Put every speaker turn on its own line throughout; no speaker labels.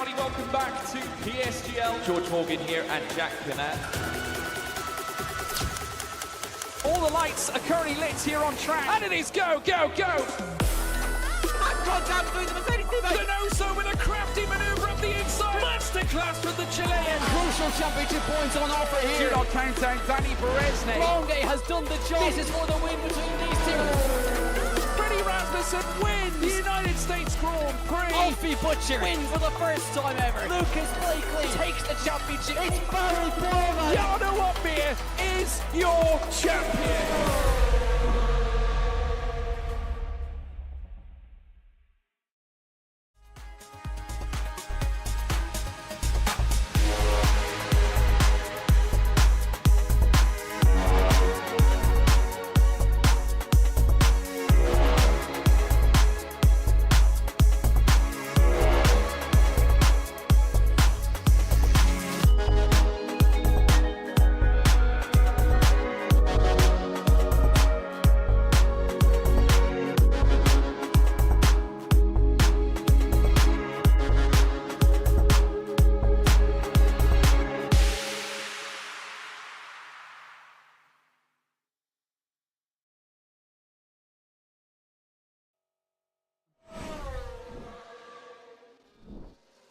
everybody, welcome back to PSGL. George Morgan here and Jack Kinnett. All the lights are currently lit here on track, and it is go, go, go! Donoso with a crafty maneuver up the inside. Masterclass from the Chilean.
Crucial championship points on offer here.
Do not count out Danny Beresne.
Longe has done the job. This is for the win between these two.
Freddie Rasmussen wins the United States Grand Prix.
Alfie Butcher wins for the first time ever. Lucas Blakely takes the championship. It's Barry Foreman.
Jarno Opmeer is your champion.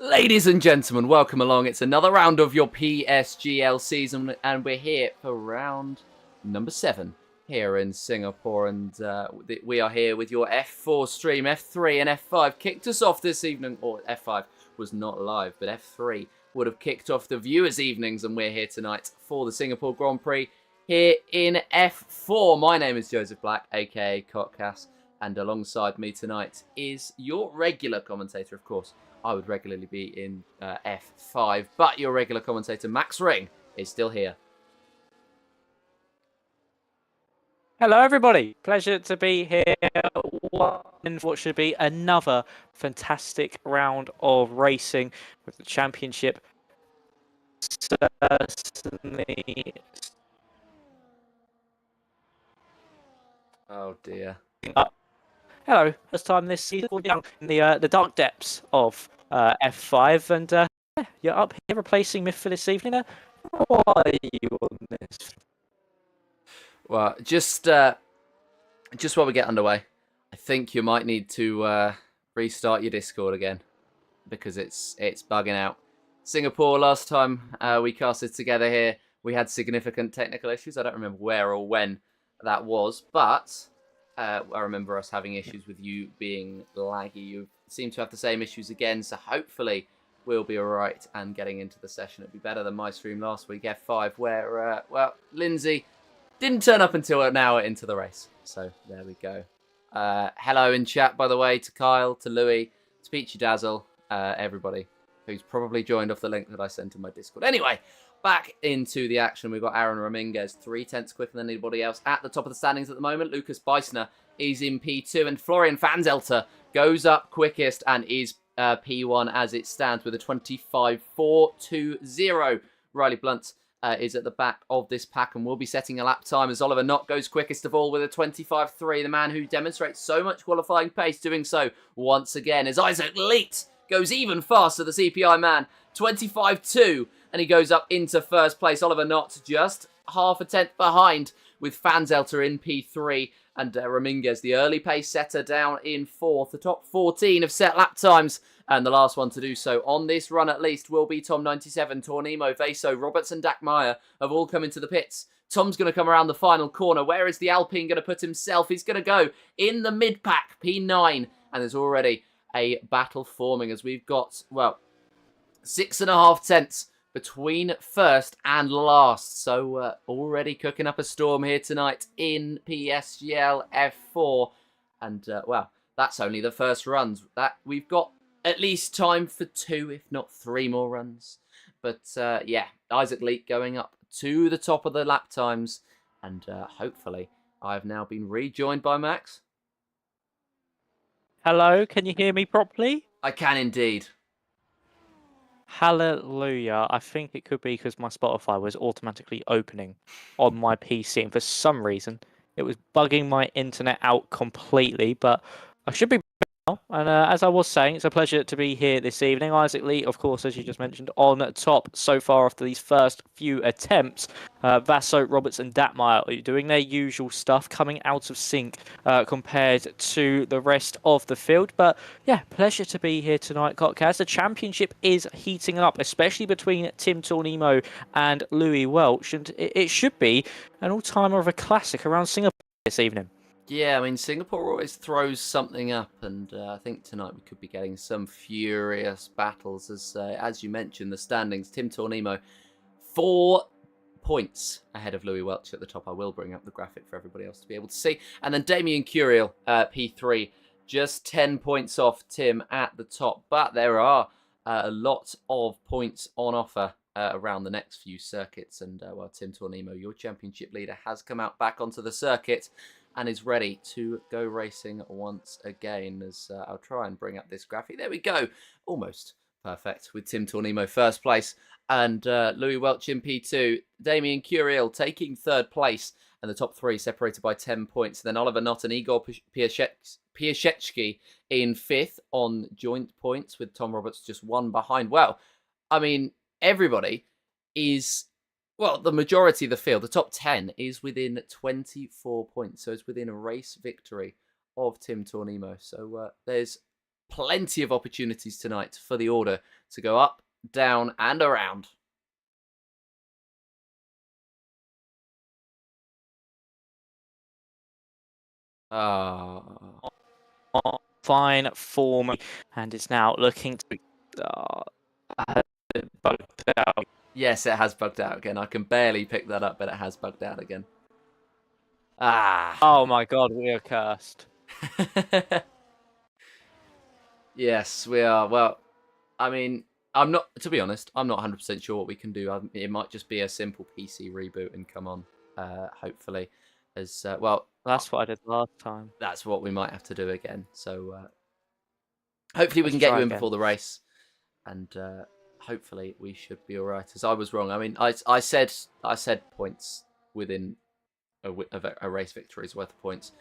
Ladies and gentlemen, welcome along. It's another round of your PSGL season, and we're here for round number 7 here in Singapore. And we are here with your F4 stream. F3 and F5 kicked us off this evening, or F5 was not live, but F3 would have kicked off the viewers' evenings, and we're here tonight for the Singapore Grand Prix here in F4. My name is Joseph Black, aka Cockcass, and alongside me tonight is your regular commentator, of course. I would regularly be in F5, but your regular commentator, Max Ring, is still here.
Hello, everybody. Pleasure to be here in what should be another fantastic round of racing with the championship. Certainly.
Oh, dear.
Hello, first time this season down in the dark depths of F5, and you're up here replacing me for this evening. Why are you on this?
Well, just while we get underway, I think you might need to restart your Discord again because it's bugging out. Singapore, last time we casted together here, we had significant technical issues. I don't remember where or when that was, but I remember us having issues with you being laggy. You seem to have the same issues again, so hopefully we'll be all right and getting into the session. It'll be better than my stream last week, F5, where, well, Lindsay didn't turn up until an hour into the race. So there we go. Hello in chat, by the way, to Kyle, to Louis, to Peachy Dazzle, everybody who's probably joined off the link that I sent in my Discord. Anyway, back into the action. We've got Aaron Raminguez, 3/10 quicker than anybody else at the top of the standings at the moment. Lucas Beisner is in P2, and Florian Vanzelter goes up quickest and is P1 as it stands with a 25.420. Riley Blunt is at the back of this pack and will be setting a lap time as Oliver Knott goes quickest of all with a 25.3. The man who demonstrates so much qualifying pace doing so once again as Isaac Leet goes even faster, the CPI man, 25.2. And he goes up into first place. Oliver Knott just half a tenth behind with Vanzelter in P3. And Raminguez, the early pace setter, down in 4th. The top 14 have set lap times. And the last one to do so on this run at least will be Tom97, Tornimo, Vaso, Roberts and Dak Meyer have all come into the pits. Tom's going to come around the final corner. Where is the Alpine going to put himself? He's going to go in the mid-pack, P9. And there's already a battle forming as we've got, well, 6.5 tenths between first and last. So already cooking up a storm here tonight in PSGL F4. And, well, that's only the first runs. That we've got at least time for 2, if not 3 more runs. But, yeah, Isaac Leek going up to the top of the lap times. And hopefully I've now been rejoined by Max.
Hello, can you hear me properly?
I can indeed.
Hallelujah. I think it could be because my Spotify was automatically opening on my PC, and for some reason it was bugging my internet out completely, but I should be And as I was saying, it's a pleasure to be here this evening. Isaac Lee, of course, as you just mentioned, on top so far after these first few attempts. Vasso, Roberts and Datmeyer are doing their usual stuff, coming out of sync compared to the rest of the field. But yeah, pleasure to be here tonight, Cockcast. The championship is heating up, especially between Tim Tornemo and Louis Welch. And it should be an all-timer of a classic around Singapore this evening.
Yeah, I mean, Singapore always throws something up, and I think tonight we could be getting some furious battles. As you mentioned, the standings, Tim Tornemo, 4 points ahead of Louis Welch at the top. I will bring up the graphic for everybody else to be able to see. And then Damien Curiel, P3, just 10 points off Tim at the top. But there are a lot of points on offer around the next few circuits. And, well, Tim Tornemo, your championship leader, has come out back onto the circuit and is ready to go racing once again. As I'll try and bring up this graphic. There we go. Almost perfect with Tim Tornemo first place and Louis Welch in P2. Damien Curiel taking 3rd place, and the top 3 separated by 10 points. Then Oliver Knott and Igor Piaszczewski in 5th on joint points, with Tom Roberts just 1 behind. Well, I mean, everybody is... Well, the majority of the field, the top 10, is within 24 points. So it's within a race victory of Tim Tornemo. So there's plenty of opportunities tonight for the order to go up, down, and around.
Fine form, and it's now looking to be bugged out.
Yes, it has bugged out again. I can barely pick that up, but it has bugged out again. Ah.
Oh my god, we are cursed.
Yes, we are. Well, I mean, I'm not, to be honest, I'm not 100% sure what we can do. It might just be a simple PC reboot and come on, hopefully. As well,
that's what I did last time.
That's what we might have to do again. So hopefully we can get you in before the race, and hopefully we should be all right. As I was wrong. I mean, I said points within a race victory's worth of points.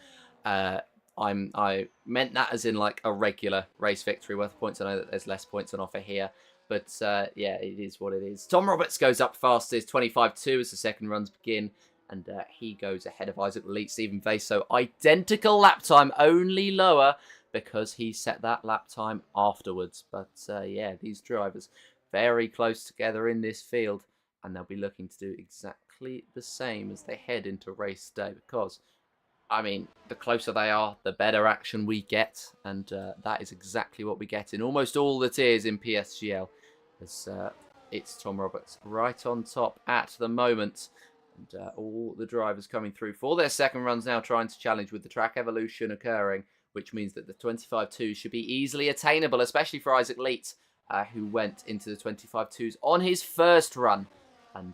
I meant that as in like a regular race victory worth of points. I know that there's less points on offer here, but yeah, it is what it is. Tom Roberts goes up fastest, 25.2 as the second runs begin, and he goes ahead of Isaac Lee. Stephen Vaso, identical lap time, only lower because he set that lap time afterwards. But yeah, these drivers very close together in this field, and they'll be looking to do exactly the same as they head into race day, because I mean, the closer they are, the better action we get, and that is exactly what we get in almost all the tiers in PSGL. As it's Tom Roberts right on top at the moment, and all the drivers coming through for their second runs now, trying to challenge with the track evolution occurring, which means that the 25.2 should be easily attainable, especially for Isaac Leet, who went into the 25.2s on his first run, and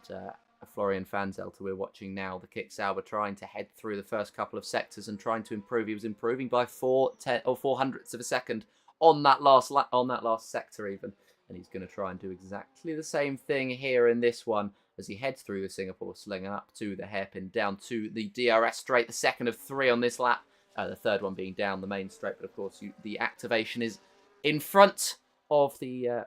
Florian Fanzelter we're watching now, the Kick Sauber, trying to head through the first couple of sectors and trying to improve. He was improving by 4/400ths of a second on that last sector even, and he's going to try and do exactly the same thing here in this one as he heads through the Singapore sling up to the hairpin, down to the DRS straight, the second of 3 on this lap, the third one being down the main straight, but of course the activation is in front of the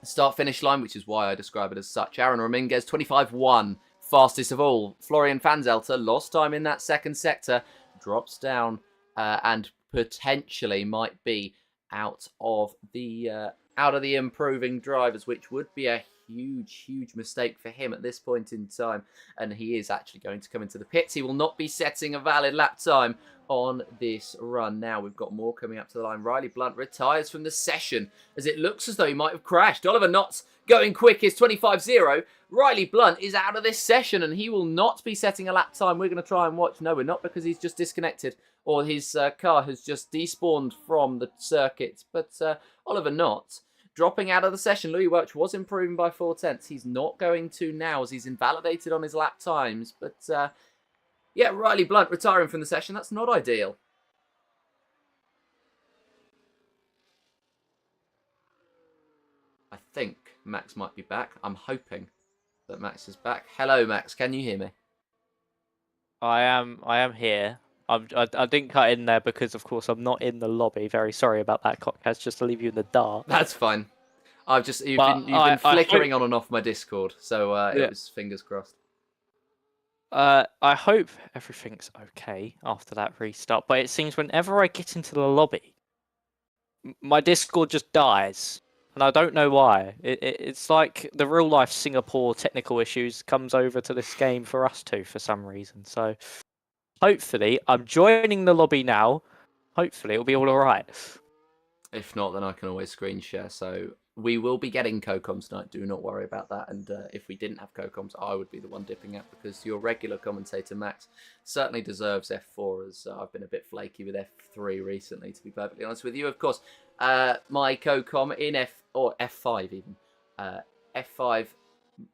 start-finish line, which is why I describe it as such. Aaron Raminguez, 25.1, fastest of all. Florian Fanzelter lost time in that second sector, drops down and potentially might be out of the improving drivers, which would be a huge mistake for him at this point in time. And he is actually going to come into the pits. He will not be setting a valid lap time on this run. Now we've got more coming up to the line. Riley Blunt retires from the session as it looks as though he might have crashed. Oliver Knott's going quickest, 25.0. Riley Blunt is out of this session and he will not be setting a lap time. We're going to try and watch. No, we're not, because he's just disconnected, or his car has just despawned from the circuit. But Oliver Knott dropping out of the session. Louis Welch was improving by 0.4. He's not going to now as he's invalidated on his lap times. But yeah, Riley Blunt retiring from the session. That's not ideal. I think Max might be back. I'm hoping that Max is back. Hello, Max. Can you hear me?
I am here. I didn't cut in there because, of course, I'm not in the lobby. Very sorry about that, Cockcast, just to leave you in the dark.
That's fine. You've
But
been flickering
hope,
on and off my Discord, so
yeah,
it was fingers crossed.
I hope everything's okay after that restart. But it seems whenever I get into the lobby, my Discord just dies, and I don't know why. It's like the real life Singapore technical issues comes over to this game for us two for some reason. So hopefully, I'm joining the lobby now. Hopefully, it'll be all alright.
If not, then I can always screen share. So we will be getting co-coms tonight. Do not worry about that. And if we didn't have co-coms, I would be the one dipping out because your regular commentator, Max, certainly deserves F4 as I've been a bit flaky with F3 recently, to be perfectly honest with you. Of course, my co-com in F5 even, F5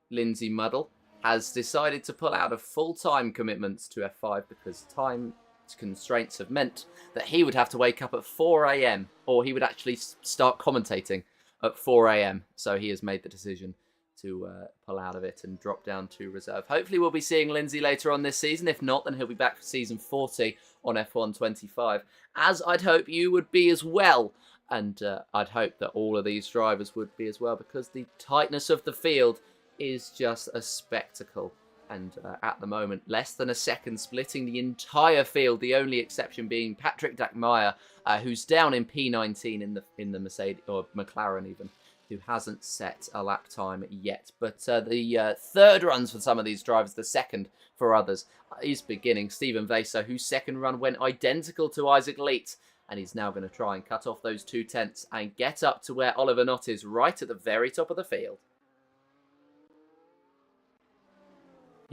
Lindsay Muddle has decided to pull out of full-time commitments to F5 because time constraints have meant that he would have to wake up at 4 a.m. or he would actually start commentating at 4 a.m. So he has made the decision to pull out of it and drop down to reserve. Hopefully we'll be seeing Lindsay later on this season. If not, then he'll be back for season 40 on F1 25, as I'd hope you would be as well. And I'd hope that all of these drivers would be as well, because the tightness of the field is just a spectacle. And at the moment, less than a second splitting the entire field. The only exception being Patrick Dackmeyer, who's down in P19 in the Mercedes or McLaren even, who hasn't set a lap time yet. But the third runs for some of these drivers, the second for others, is beginning. Stephen Vaso, whose second run went identical to Isaac Leet, and he's now going to try and cut off those 2/10 and get up to where Oliver Knott is, right at the very top of the field.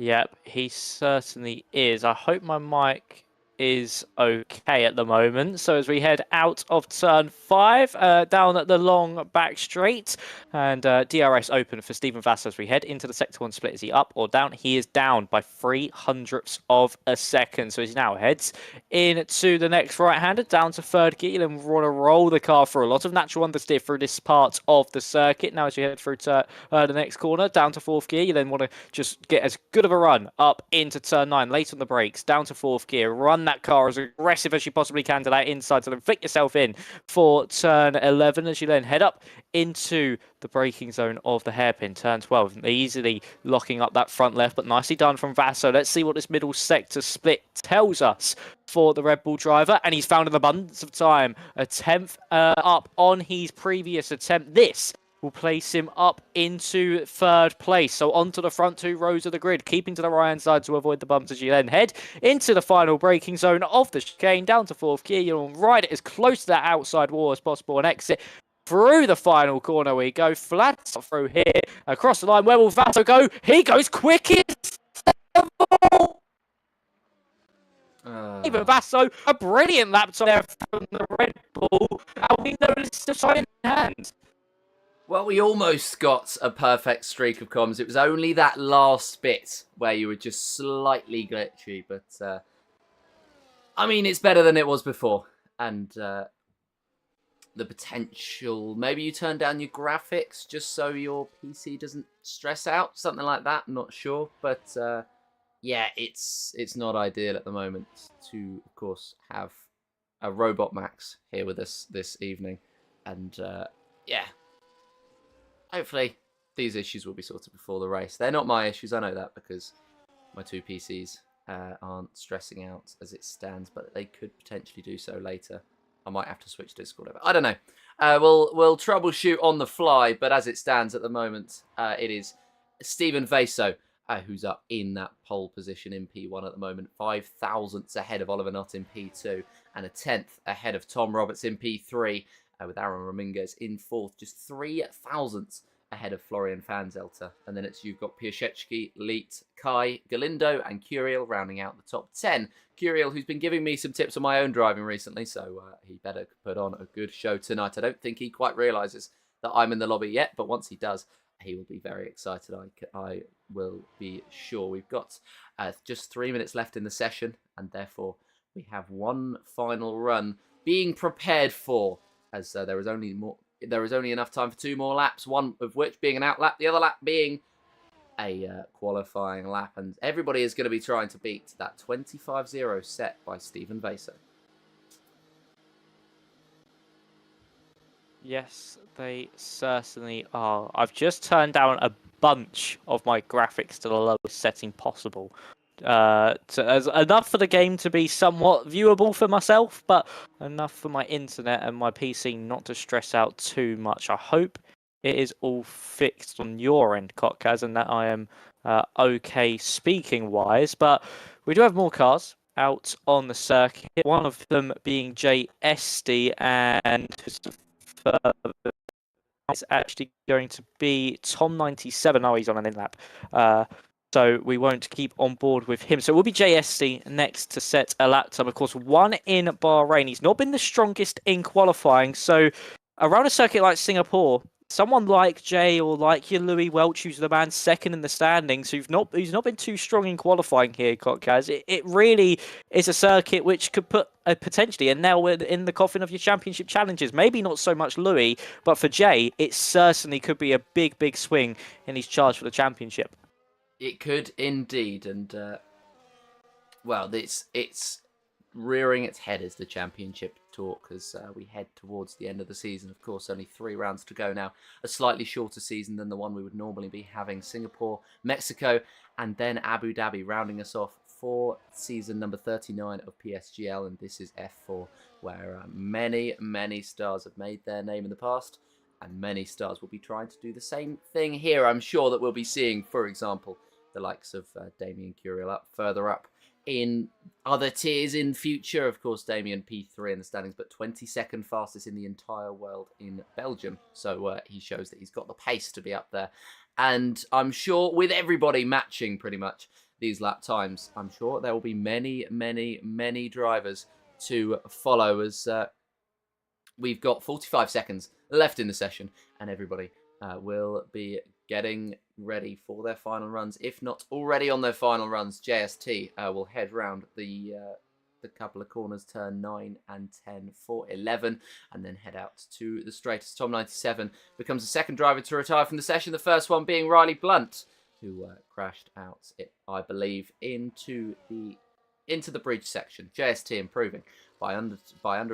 Yep, he certainly is. I hope my mic is okay at the moment. So as we head out of turn 5, down at the long back straight, and DRS open for Stephen Vass as we head into the sector 1 split. Is he up or down? He is down by 0.03 of a second. So he now heads into the next right-hander, down to third gear, and we want to roll the car for a lot of natural understeer through this part of the circuit. Now as you head through to the next corner, down to fourth gear, you then want to just get as good of a run up into turn 9, late on the brakes, down to fourth gear, run that car as aggressive as you possibly can to that inside, so then flick yourself in for turn 11 as you then head up into the braking zone of the hairpin, turn 12, easily locking up that front left, but nicely done from Vasso. Let's see what this middle sector split tells us for the Red Bull driver, and he's found an abundance of time, a 10th up on his previous attempt. This will place him up into third place. So onto the front 2 rows of the grid, keeping to the right-hand side to avoid the bumps as you then head into the final braking zone of the chicane, down to fourth gear. You'll ride it as close to that outside wall as possible and exit through the final corner. We go flat through here, across the line. Where will Vasso go? He goes quickest of all! Even Vasso, a brilliant lap time there from the Red Bull. And we know it's the sign in hand.
Well, we almost got a perfect streak of comms. It was only that last bit where you were just slightly glitchy, but I mean, it's better than it was before. And the potential, maybe you turn down your graphics just so your PC doesn't stress out, something like that. I'm not sure, but yeah, it's not ideal at the moment to, of course, have a Robot Max here with us this evening, and yeah. Hopefully, these issues will be sorted before the race. They're not my issues, I know that, because my 2 PCs aren't stressing out as it stands, but they could potentially do so later. I might have to switch Discord over. I don't know. We'll troubleshoot on the fly, but as it stands at the moment, it is Stephen Vaso who's up in that pole position in P1 at the moment. 5 thousandths ahead of Oliver Knott in P2, and a 10th ahead of Tom Roberts in P3. With Aaron Ramirez in 4th, just 3 thousandths ahead of Florian Fanzelter. And then you've got Piaszewski, Leet, Kai, Galindo, and Curiel rounding out the top 10. Curiel, who's been giving me some tips on my own driving recently, so he better put on a good show tonight. I don't think he quite realises that I'm in the lobby yet, but once he does, he will be very excited, I will be sure. We've got just 3 minutes left in the session, and therefore we have one final run being prepared for, as there is only enough time for 2 more laps, one of which being an outlap, the other lap being a qualifying lap, and everybody is going to be trying to beat that 25-0 set by Steven Vaso.
Yes, they certainly are. I've just turned down a bunch of my graphics to the lowest setting possible. As enough for the game to be somewhat viewable for myself, but enough for my internet and my PC not to stress out too much. I hope it is all fixed on your end, Kotkaz, and that I am okay speaking-wise. But we do have more cars out on the circuit, one of them being JSD, and it's actually going to be Tom97. Oh, he's on an in-lap. So we won't keep on board with him. So it will be JSC next to set a lap time. Of course, one in Bahrain. He's not been the strongest in qualifying. So around a circuit like Singapore, someone like Jay or like your Louis Welch, who's the man second in the standings, who's not been too strong in qualifying here, Kotkaz. It really is a circuit which could put potentially a nail in the coffin of your championship challenges. Maybe not so much Louis, but for Jay, it certainly could be a big swing in his charge for the championship.
It could indeed, and well, it's rearing its head as the championship talk as we head towards the end of the season. Of course, only 3 rounds to go now. A slightly shorter season than the one we would normally be having. Singapore, Mexico, and then Abu Dhabi rounding us off for season number 39 of PSGL, and this is F4, where many stars have made their name in the past, and many stars will be trying to do the same thing here. I'm sure that we'll be seeing, for example, the likes of Damien Curiel up further up in other tiers in future. Of course, Damien P3 in the standings, but 22nd fastest in the entire world in Belgium. So he shows that he's got the pace to be up there. And I'm sure with everybody matching pretty much these lap times, I'm sure there will be many drivers to follow as we've got 45 seconds left in the session, and everybody will be getting ready for their final runs. If not already on their final runs, JST will head round the couple of corners, turn 9 and 10 for 11, and then head out to the straight as Tom97 becomes the second driver to retire from the session, the first one being Riley Blunt, who crashed out, I believe, into the bridge section. JST improving by under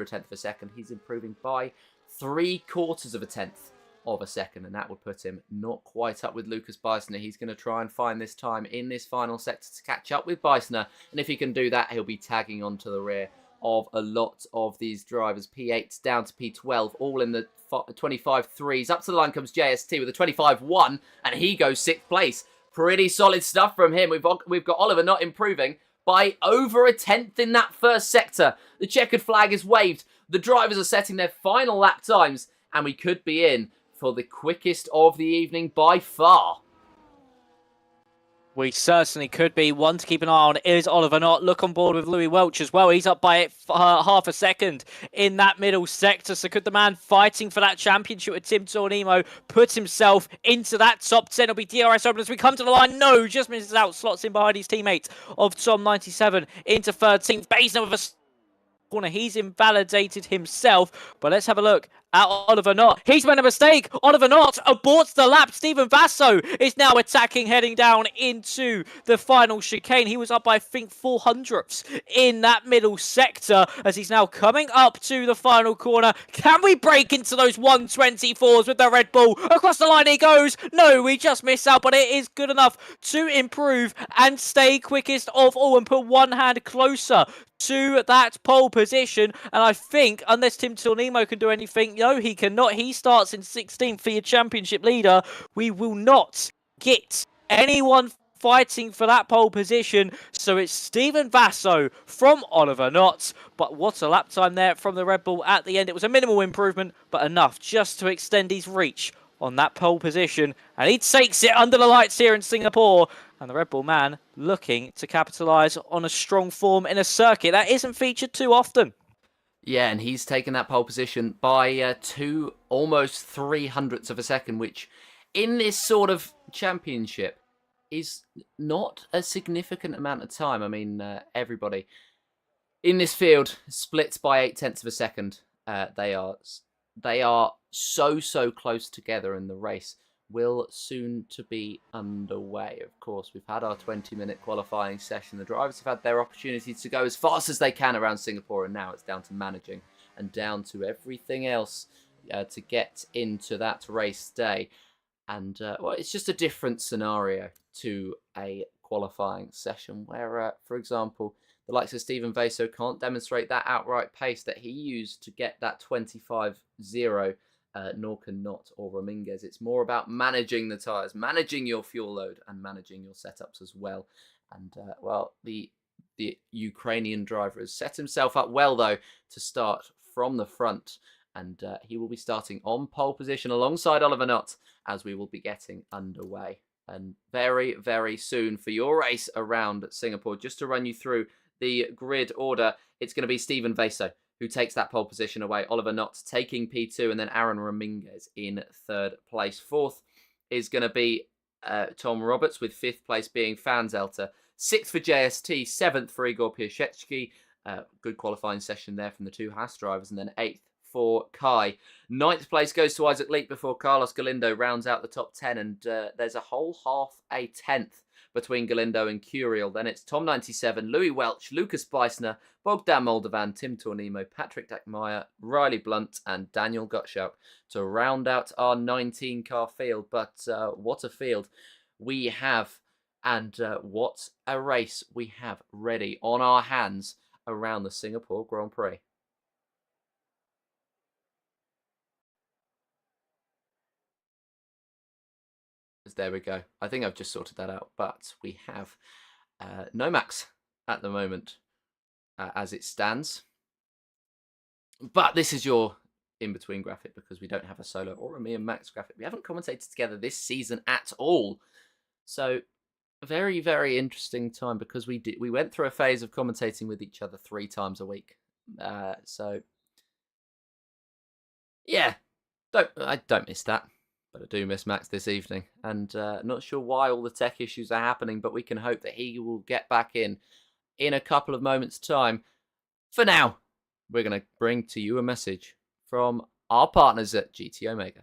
a tenth of a second. He's improving by 3/4 of a tenth of a second, and that would put him not quite up with Lucas Beisner. He's going to try and find this time in this final sector to catch up with Beisner, and if he can do that, he'll be tagging onto the rear of a lot of these drivers. P8s down to P12, all in the 25.3s. Up to the line comes JST with a 25.1, and he goes 6th place. Pretty solid stuff from him. We've got Oliver not improving by over a tenth in that first sector. The checkered flag is waved. The drivers are setting their final lap times, and we could be in for the quickest of the evening by far.
We certainly could be. One to keep an eye on is Oliver Knott. Look on board with Louis Welch as well. He's up by half a second in that middle sector. So could the man fighting for that championship with Tim Tornimo put himself into that top 10? It'll be DRS open as we come to the line. No, just misses out. Slots in behind his teammate of Tom97 into 13th. Basner with a corner. He's invalidated himself. But let's have a look at Oliver Knott. He's made a mistake. Oliver Knott aborts the lap. Steven Vaso is now attacking, heading down into the final chicane. He was up by, I think, 400ths in that middle sector as he's now coming up to the final corner. Can we break into those 124s with the Red Bull? Across the line he goes. No, we just miss out, but it is good enough to improve and stay quickest of all and put one hand closer to that pole position. And I think, unless Tim Tornimo can do anything, no, he cannot. He starts in 16th for your championship leader. We will not get anyone fighting for that pole position. So it's Steven Vaso from Oliver Knott. But what a lap time there from the Red Bull at the end. It was a minimal improvement, but enough just to extend his reach on that pole position. And he takes it under the lights here in Singapore. And the Red Bull man looking to capitalise on a strong form in a circuit that isn't featured too often.
Yeah, and he's taken that pole position by almost 300ths of a second, which in this sort of championship is not a significant amount of time. I mean, everybody in this field splits by 0.8 of a second. They are so close together, and the race will soon to be underway. Of course, we've had our 20-minute qualifying session. The drivers have had their opportunity to go as fast as they can around Singapore, and now it's down to managing and down to everything else to get into that race day. And, well, it's just a different scenario to a qualifying session where, for example, the likes of Stephen Vaso can't demonstrate that outright pace that he used to get that 25-0, nor can Not or Ramirez. It's more about managing the tyres, managing your fuel load, and managing your setups as well. And, well, the Ukrainian driver has set himself up well, though, to start from the front. And he will be starting on pole position alongside Oliver Knott as we will be getting underway. And very, very soon for your race around Singapore, just to run you through the grid order, it's going to be Stephen Vaso who takes that pole position away. Oliver Knott taking P2, and then Aaron Ramirez in third place. Fourth is going to be Tom Roberts, with fifth place being Fanzelter. Sixth for JST, seventh for Igor Piaszczewski. Good qualifying session there from the two Haas drivers. And then eighth for Kai. Ninth place goes to Isaac Leak before Carlos Galindo rounds out the top 10. And there's a whole half a tenth between Galindo and Curiel. Then it's Tom 97, Louis Welch, Lucas Beisner, Bogdan Moldovan, Tim Tornimo, Patrick Dackmeyer, Riley Blunt, and Daniel Gottschalk to round out our 19-car field. But what a field we have, and what a race we have ready on our hands around the Singapore Grand Prix. There we go. I think I've just sorted that out. But we have Nomax at the moment as it stands. But this is your in-between graphic because we don't have a solo or a me and Max graphic. We haven't commentated together this season at all. So very, very interesting time because we went through a phase of commentating with each other 3 times a week. So yeah, I don't miss that. But I do miss Max this evening, and not sure why all the tech issues are happening, but we can hope that he will get back in a couple of moments' time. For now, we're going to bring to you a message from our partners at GT Omega.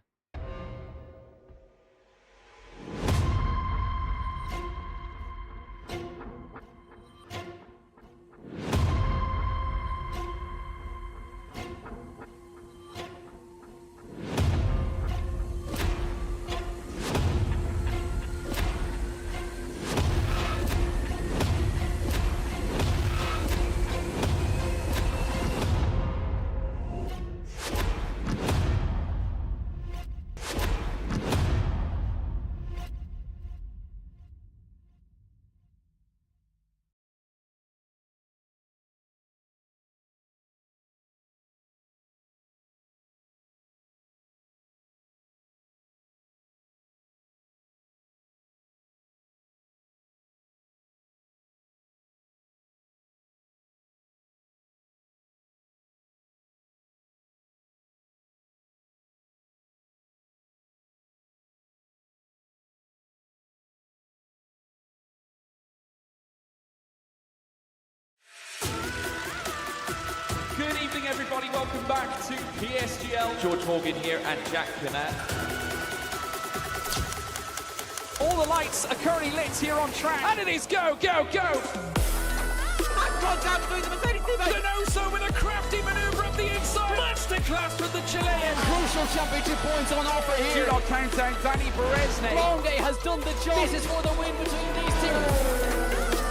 Good evening, everybody. Welcome back to PSGL. George Morgan here and Jack Canat. All the lights are currently lit here on track. And it is go, go, go! Donoso with a crafty manoeuvre up the inside. Masterclass with the Chilean.
Crucial championship points on offer here.
Do not count down Danny Berezne.
Longe has done the job. This is for the win between these two.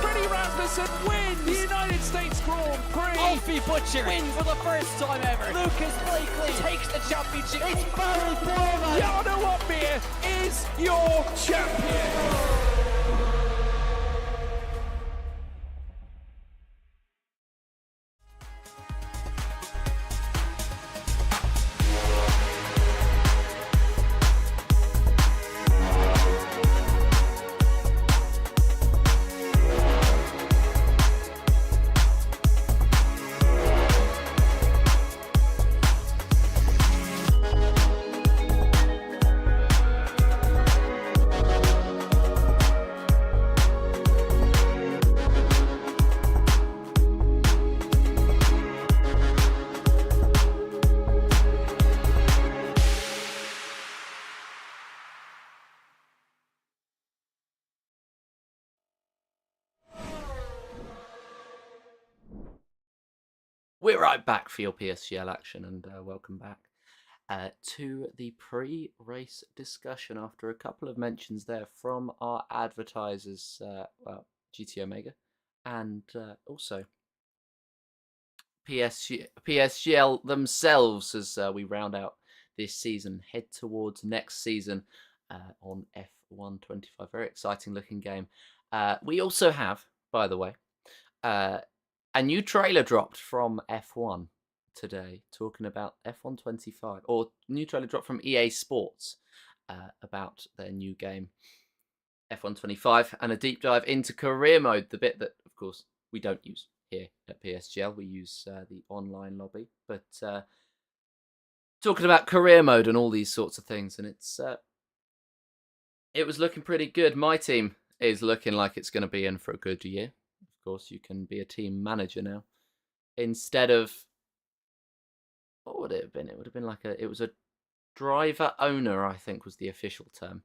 Freddie Rasmussen wins the United States Grand Prix.
Alfie Butcher wins for the first time ever. Lucas Blakely takes the championship. It's Barry Foreman.
Jarno Opmeer is your champion.
We're right back for your PSGL action, and welcome back to the pre-race discussion after a couple of mentions there from our advertisers, well, GT Omega, and also PSGL themselves as we round out this season, head towards next season on F125. Very exciting looking game. We also have, by the way, a new trailer dropped from F1 today, talking about F125, or new trailer dropped from EA Sports about their new game F125, and a deep dive into career mode, the bit that, of course, we don't use here at PSGL. We use the online lobby, but talking about career mode and all these sorts of things, and it was looking pretty good. My team is looking like it's going to be in for a good year. Of course, you can be a team manager now instead of, what would it have been? It would have been like it was a driver owner, I think was the official term.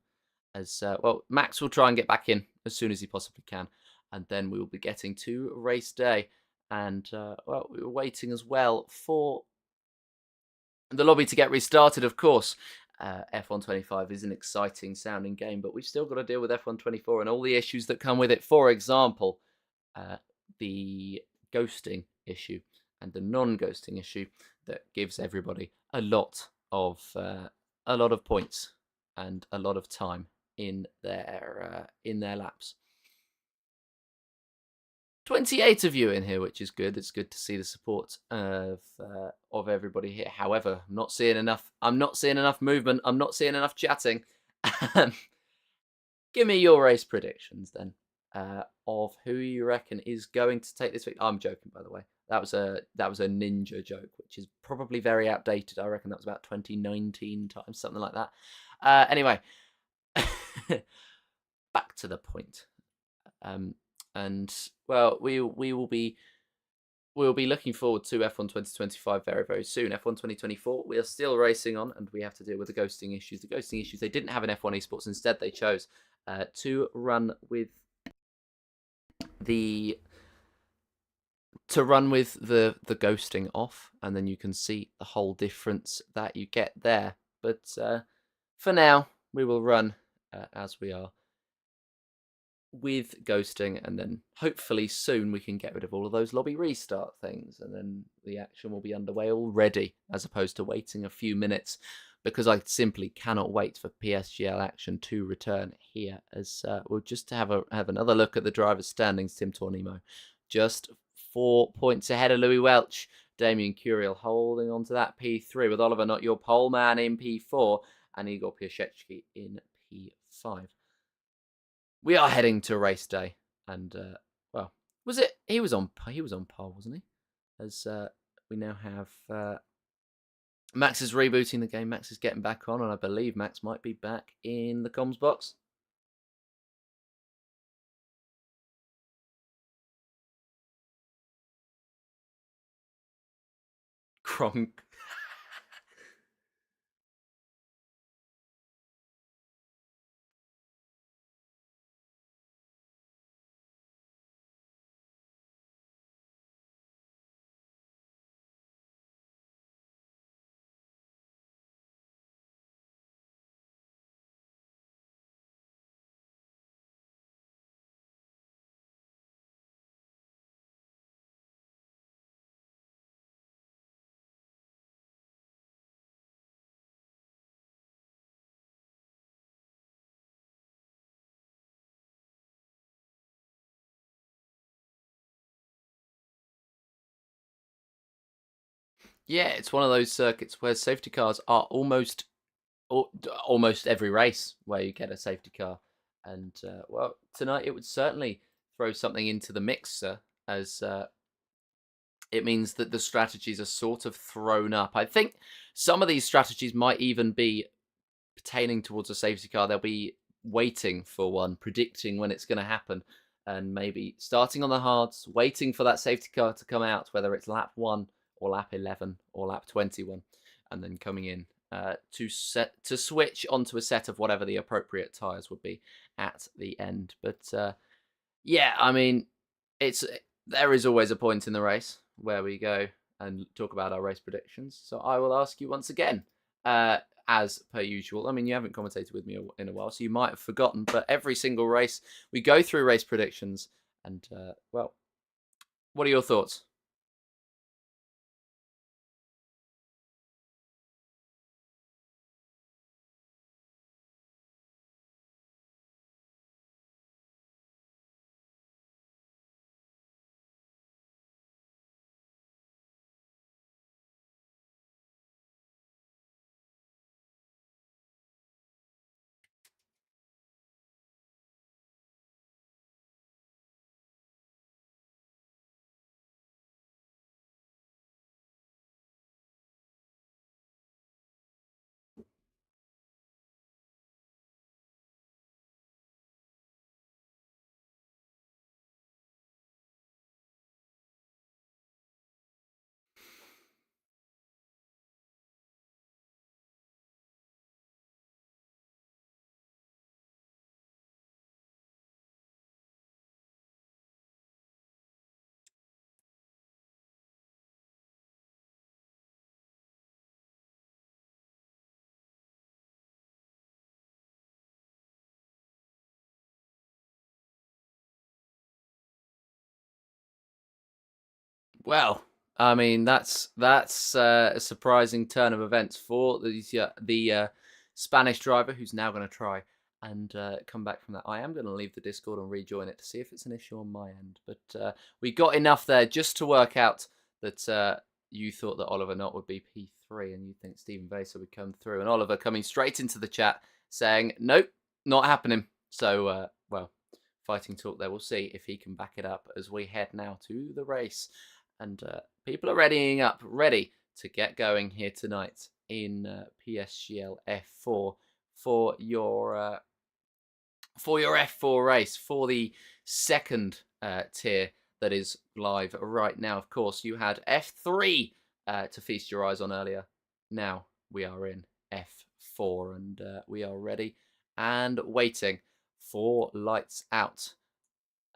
As well, Max will try and get back in as soon as he possibly can, and then we will be getting to race day. And well, we were waiting as well for the lobby to get restarted, of course. F125 is an exciting sounding game, but we've still got to deal with F124 and all the issues that come with it. For example, the ghosting issue and the non-ghosting issue that gives everybody a lot of points and a lot of time in their laps. 28 of you in here, which is good. It's good to see the support of everybody here. However, I'm not seeing enough movement. I'm not seeing enough chatting. Give me your race predictions then, of who you reckon is going to take this week. I'm joking, by the way. That was a ninja joke, which is probably very outdated. I reckon that was about 2019 times, something like that. Anyway, back to the point. And well, we will be looking forward to F1 2025 very, very soon. F1 2024, we are still racing on, and we have to deal with the ghosting issues. The ghosting issues they didn't have in F1 Esports. Instead, they chose to run with the ghosting off, and then you can see the whole difference that you get there. But for now, we will run as we are with ghosting, and then hopefully soon we can get rid of all of those lobby restart things, and then the action will be underway already, as opposed to waiting a few minutes, because I simply cannot wait for PSGL action to return here. As we'll just have another look at the drivers' standings. Tim Tornimo just 4 points ahead of Louis Welch. Damien Curiel holding on to that P3 with Oliver Not Your Pole Man in P4 and Igor Piaszczewski in P5. We are heading to race day, and well, he was on pole, wasn't he? As we now have Max is rebooting the game. Max is getting back on, and I believe Max might be back in the comms box. Kronk. Yeah, it's one of those circuits where safety cars are almost every race where you get a safety car. And, well, tonight it would certainly throw something into the mixer, as it means that the strategies are sort of thrown up. I think some of these strategies might even be pertaining towards a safety car. They'll be waiting for one, predicting when it's going to happen, and maybe starting on the hards, waiting for that safety car to come out, whether it's lap 1 or lap 11 or lap 21, and then coming in to switch onto a set of whatever the appropriate tyres would be at the end. But yeah, I mean, there is always a point in the race where we go, and talk about our race predictions. So I will ask you once again, as per usual. I mean, you haven't commentated with me in a while, so you might have forgotten, but every single race, we go through race predictions, and, well, what are your thoughts? Well, I mean, that's a surprising turn of events for the Spanish driver who's now going to try and come back from that. I am going to leave the Discord and rejoin it to see if it's an issue on my end. But we got enough there just to work out that you thought that Oliver Knott would be P3 and you think Stephen Vaser would come through. And Oliver coming straight into the chat saying, nope, not happening. So, well, fighting talk there. We'll see if he can back it up as we head now to the race. And people are readying up, ready to get going here tonight in PSGL F4 for your F4 race, for the second tier that is live right now. Of course, you had F3 to feast your eyes on earlier. Now we are in F4 and we are ready and waiting for lights out.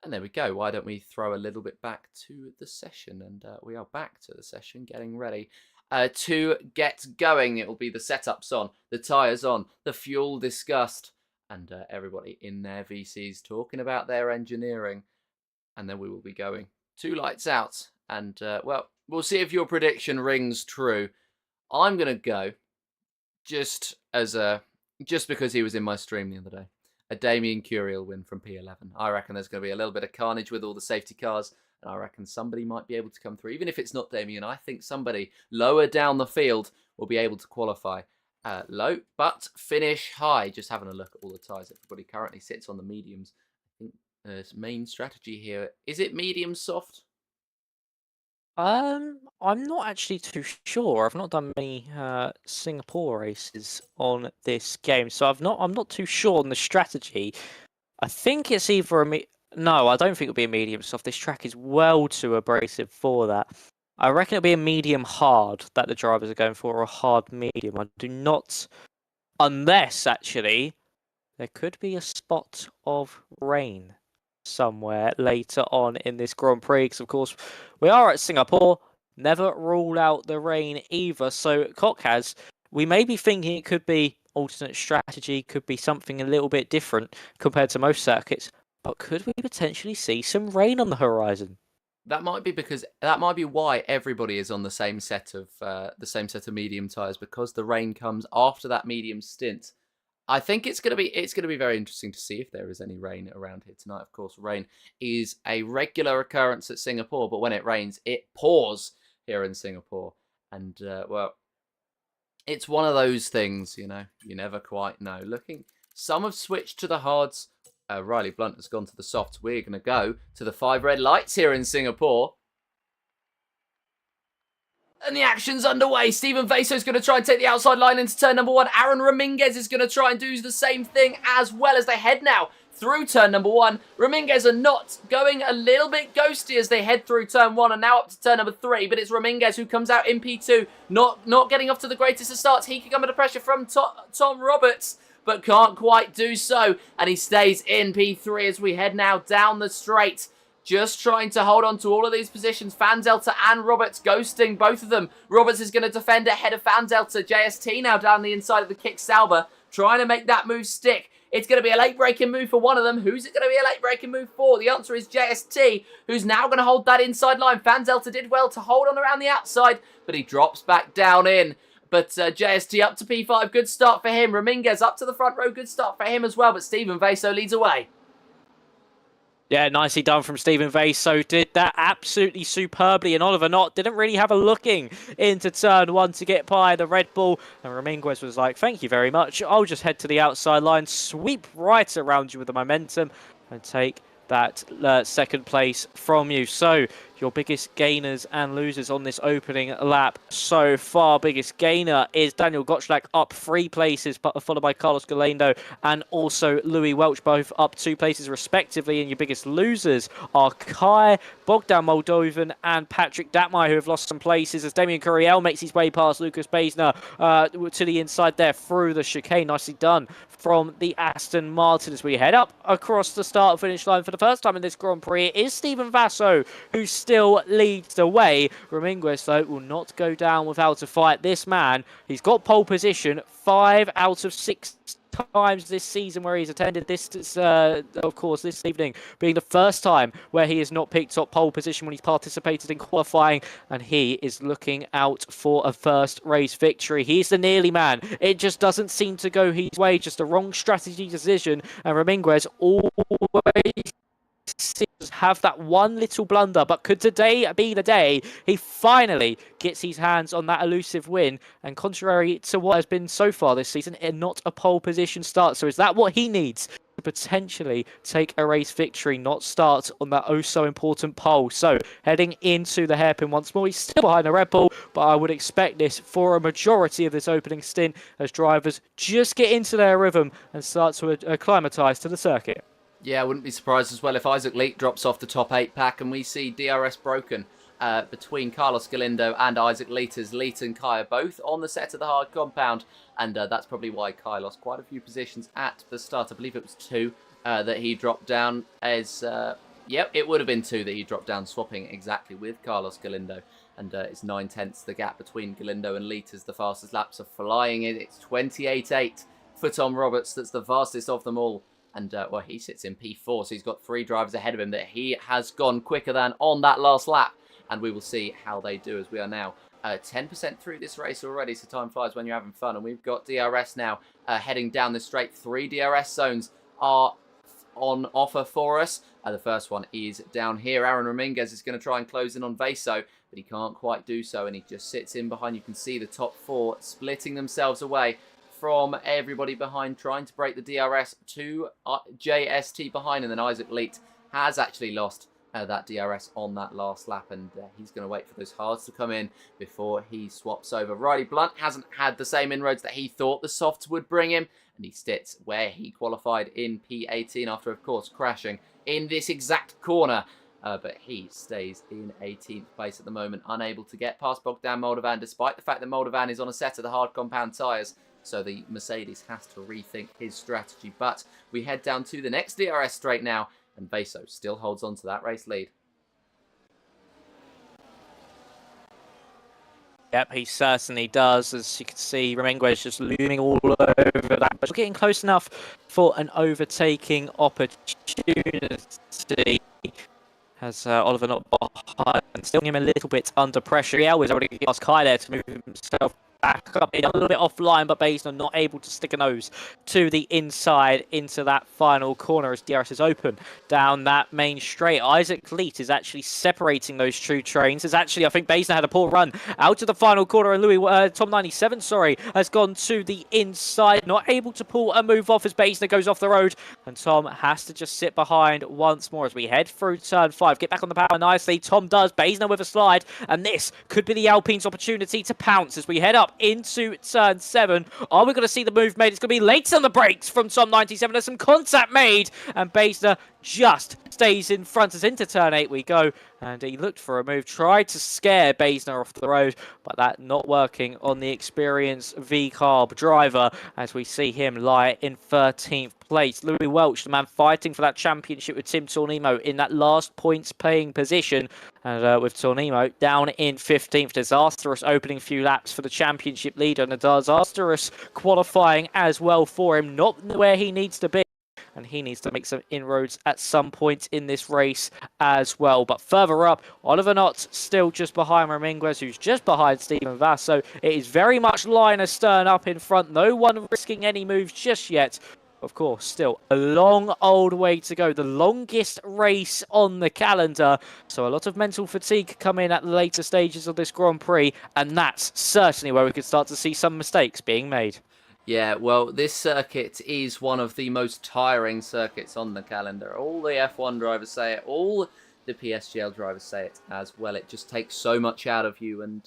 And there we go. Why don't we throw a little bit back to the session? And we are back to the session, getting ready to get going. It will be the setups on, the tyres on, the fuel discussed, and everybody in their VCs talking about their engineering. And then we will be going to lights out. And, well, we'll see if your prediction rings true. I'm going to go just because he was in my stream the other day. A Damien Curiel win from P11. I reckon there's going to be a little bit of carnage with all the safety cars, and I reckon somebody might be able to come through. Even if it's not Damien, I think somebody lower down the field will be able to qualify low, but finish high. Just having a look at all the tyres. Everybody currently sits on the mediums. I think the main strategy here, is it medium soft?
I'm not actually too sure. I've not done many Singapore races on this game, so I'm not too sure on the strategy. I think it's either no, I don't think it'll be a medium soft. This track is well too abrasive for that. I reckon it'll be a medium hard that the drivers are going for, or a hard medium. I do not, unless actually there could be a spot of rain somewhere later on in this Grand Prix, because of course we are at Singapore. Never rule out the rain either. So Cock we may be thinking it could be alternate strategy, could be something a little bit different compared to most circuits, but could we potentially see some rain on the horizon?
That might be why everybody is on the same set of medium tyres, because the rain comes after that medium stint. I think it's going to be very interesting to see if there is any rain around here tonight. Of course, rain is a regular occurrence at Singapore, but when it rains, it pours here in Singapore. And, well, it's one of those things, you know, you never quite know. Some have switched to the hards. Riley Blunt has gone to the softs. We're going to go to the 5 red lights here in Singapore. And the action's underway. Stephen Vaso is going to try and take the outside line into turn number 1. Aaron Raminguez is going to try and do the same thing as well as they head now through turn number 1. Raminguez are not going a little bit ghosty as they head through turn 1 and now up to turn number 3. But it's Raminguez who comes out in P2, not getting off to the greatest of starts. He can come under pressure from Tom Roberts, but can't quite do so. And he stays in P3 as we head now down the straight. just trying to hold on to all of these positions. Fanzelter and Roberts ghosting both of them. Roberts is going to defend ahead of Fanzelter. JST now down the inside of the kick Sauber, trying to make that move stick. It's going to be a late-breaking move for one of them. Who's it going to be a late-breaking move for? The answer is JST, who's now going to hold that inside line. Fanzelter did well to hold on around the outside, but he drops back down in. But JST up to P5, good start for him. Raminguez up to the front row, good start for him as well. But Stephen Vaso leads away.
Yeah, nicely done from Stephen Vaso. Did that absolutely superbly. And Oliver Knott didn't really have a looking into turn one to get by the Red Bull. And Raminguez was like, thank you very much. I'll just head to the outside line, sweep right around you with the momentum and take that second place from you. So your biggest gainers and losers on this opening lap so far. Biggest gainer is Daniel Gottschalk, up 3 places, followed by Carlos Galindo and also Louis Welch, both up 2 places respectively. And your biggest losers are Kai, Bogdan Moldovan and Patrick Datmai, who have lost some places as Damien Curiel makes his way past Lucas Baisner to the inside there through the chicane. Nicely done from the Aston Martin. As we head up across the start finish line for the first time in this Grand Prix, it is Stephen Vaso who still leads the way. Raminguez, though, will not go down without a fight. This man, he's got pole position 5 out of 6 times this season where he's attended this, of course, this evening being the first time where he has not picked up pole position when he's participated in qualifying, and he is looking out for a first race victory. He's the nearly man. It just doesn't seem to go his way, just a wrong strategy decision, and Raminguez always have that one little blunder. But could today be the day he finally gets his hands on that elusive win? And contrary to what has been so far this season, not a pole position start. So is that what he needs to potentially take a race victory, not start on that oh so important pole? So heading into the hairpin once more. He's still behind the Red Bull, but I would expect this for a majority of this opening stint as drivers just get into their rhythm and start to acclimatise to the circuit.
Yeah, I wouldn't be surprised as well if Isaac Leet drops off the top 8 pack and we see DRS broken between Carlos Galindo and Isaac Leet, as Leet and Kai are both on the set of the hard compound, and that's probably why Kai lost quite a few positions at the start. I believe it was 2 that he dropped down as... Yep, it would have been 2 that he dropped down, swapping exactly with Carlos Galindo. And it's 9/10 the gap between Galindo and Leet as the fastest laps are flying in. It's 28.8 for Tom Roberts. That's the fastest of them all. And, well, he sits in P4, so he's got 3 drivers ahead of him that he has gone quicker than on that last lap. And we will see how they do, as we are now 10% through this race already, so time flies when you're having fun. And we've got DRS now heading down the straight. 3 DRS zones are on offer for us. The first one is down here. Aaron Raminguez is going to try and close in on Vaso, but he can't quite do so, and he just sits in behind. You can see the top 4 splitting themselves away from everybody behind, trying to break the DRS to JST behind, and then Isaac Leet has actually lost that DRS on that last lap, and he's going to wait for those hards to come in before he swaps over. Riley Blunt hasn't had the same inroads that he thought the softs would bring him, and he sits where he qualified in P18 after, of course, crashing in this exact corner. But he stays in 18th place at the moment, unable to get past Bogdan Moldovan, despite the fact that Moldovan is on a set of the hard compound tyres. So the Mercedes has to rethink his strategy. But we head down to the next DRS straight now, and Vaso still holds on to that race lead.
Yep, he certainly does. As you can see, Raminguez just looming all over that. But getting close enough for an overtaking opportunity. Has Oliver not behind, still him a little bit under pressure. He was already asked Kai there to move himself back up, a little bit offline, but Baisner not able to stick a nose to the inside into that final corner as DRS is open down that main straight. Isaac Leet is actually separating those two trains. As actually, I think Baisner had a poor run out of the final corner, and Tom 97, has gone to the inside, not able to pull a move off as Baisner goes off the road, and Tom has to just sit behind once more as we head through turn 5. Get back on the power nicely. Tom does. Baisner with a slide, and this could be the Alpine's opportunity to pounce as we head up into turn 7. Are we going to see the move made? It's going to be late on the brakes from Tom 97. There's some contact made, and Baisner just stays in front as into turn 8 we go. And he looked for a move, tried to scare Baisner off the road, but that not working on the experienced V-Carb driver as we see him lie in 13th place. Louis Welch, the man fighting for that championship with Tim Tornimo in that last points paying position. And with Tornimo down in 15th, disastrous opening few laps for the championship leader and a disastrous qualifying as well for him, not where he needs to be. And he needs to make some inroads at some point in this race as well. But further up, Oliver Knott still just behind Ramirez, who's just behind Stephen Vass. So it is very much line astern up in front. No one risking any moves just yet. Of course, still a long old way to go. The longest race on the calendar. So a lot of mental fatigue come in at the later stages of this Grand Prix. And that's certainly where we could start to see some mistakes being made.
Yeah, well, this circuit is one of the most tiring circuits on the calendar. All the F1 drivers say it, all the PSGL drivers say it as well. It just takes so much out of you, and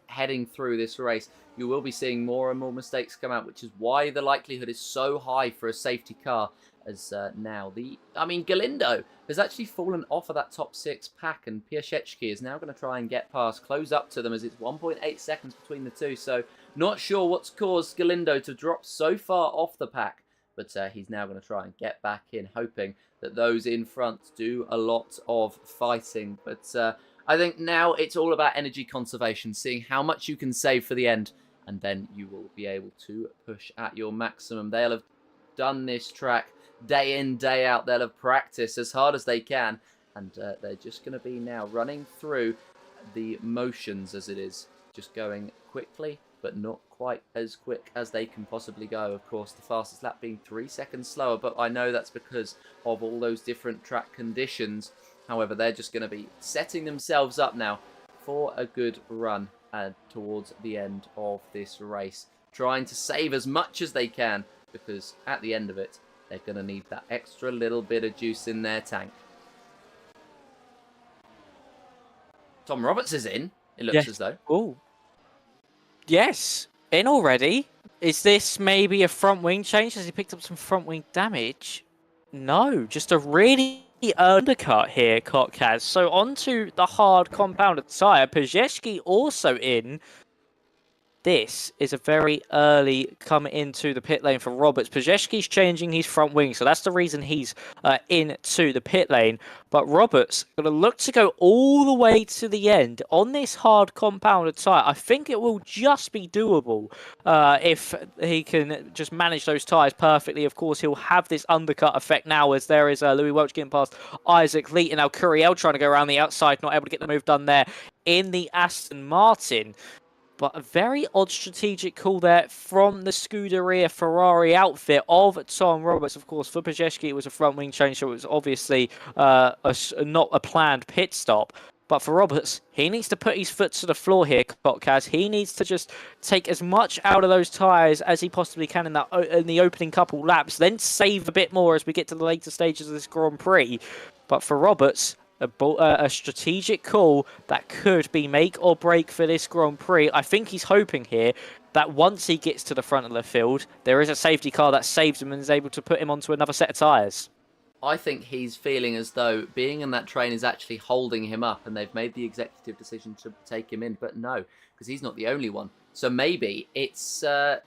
heading through this race, you will be seeing more and more mistakes come out, which is why the likelihood is so high for a safety car as now. Galindo has actually fallen off of that top 6 pack, and Piasecki is now going to try and get past, close up to them, as it's 1.8 seconds between the two, so not sure what's caused Galindo to drop so far off the pack, but he's now going to try and get back in, hoping that those in front do a lot of fighting. But I think now it's all about energy conservation, seeing how much you can save for the end, and then you will be able to push at your maximum. They'll have done this track day in, day out. They'll have practiced as hard as they can, and they're just going to be now running through the motions as it is, just going quickly, but not quite as quick as they can possibly go. Of course, the fastest lap being 3 seconds slower, but I know that's because of all those different track conditions. However, they're just going to be setting themselves up now for a good run towards the end of this race, trying to save as much as they can, because at the end of it, they're going to need that extra little bit of juice in their tank. Tom Roberts is in, it looks as though.
Oh. Yes, in already. Is this maybe a front wing change? Has he picked up some front wing damage? No, just a really undercut here, Koch has. So onto the hard compounded tyre. Piasecki also in. This is a very early come into the pit lane for Roberts. Piasecki's changing his front wing, so that's the reason he's into the pit lane. But Roberts going to look to go all the way to the end on this hard compounded tyre. I think it will just be doable if he can just manage those tyres perfectly. Of course, he'll have this undercut effect now as there is Louis Welch getting past Isaac Lee. And now Curiel trying to go around the outside, not able to get the move done there in the Aston Martin. But a very odd strategic call there from the Scuderia Ferrari outfit of Tom Roberts. Of course, for Piasecki, it was a front wing change, so it was obviously not a planned pit stop. But for Roberts, he needs to put his foot to the floor here, Kaz. He needs to just take as much out of those tyres as he possibly can in the opening couple laps, then save a bit more as we get to the later stages of this Grand Prix. But for Roberts, a strategic call that could be make or break for this Grand Prix. I think he's hoping here that once he gets to the front of the field, there is a safety car that saves him and is able to put him onto another set of tyres.
I think he's feeling as though being in that train is actually holding him up, and they've made the executive decision to take him in. But no, because he's not the only one. So maybe it's a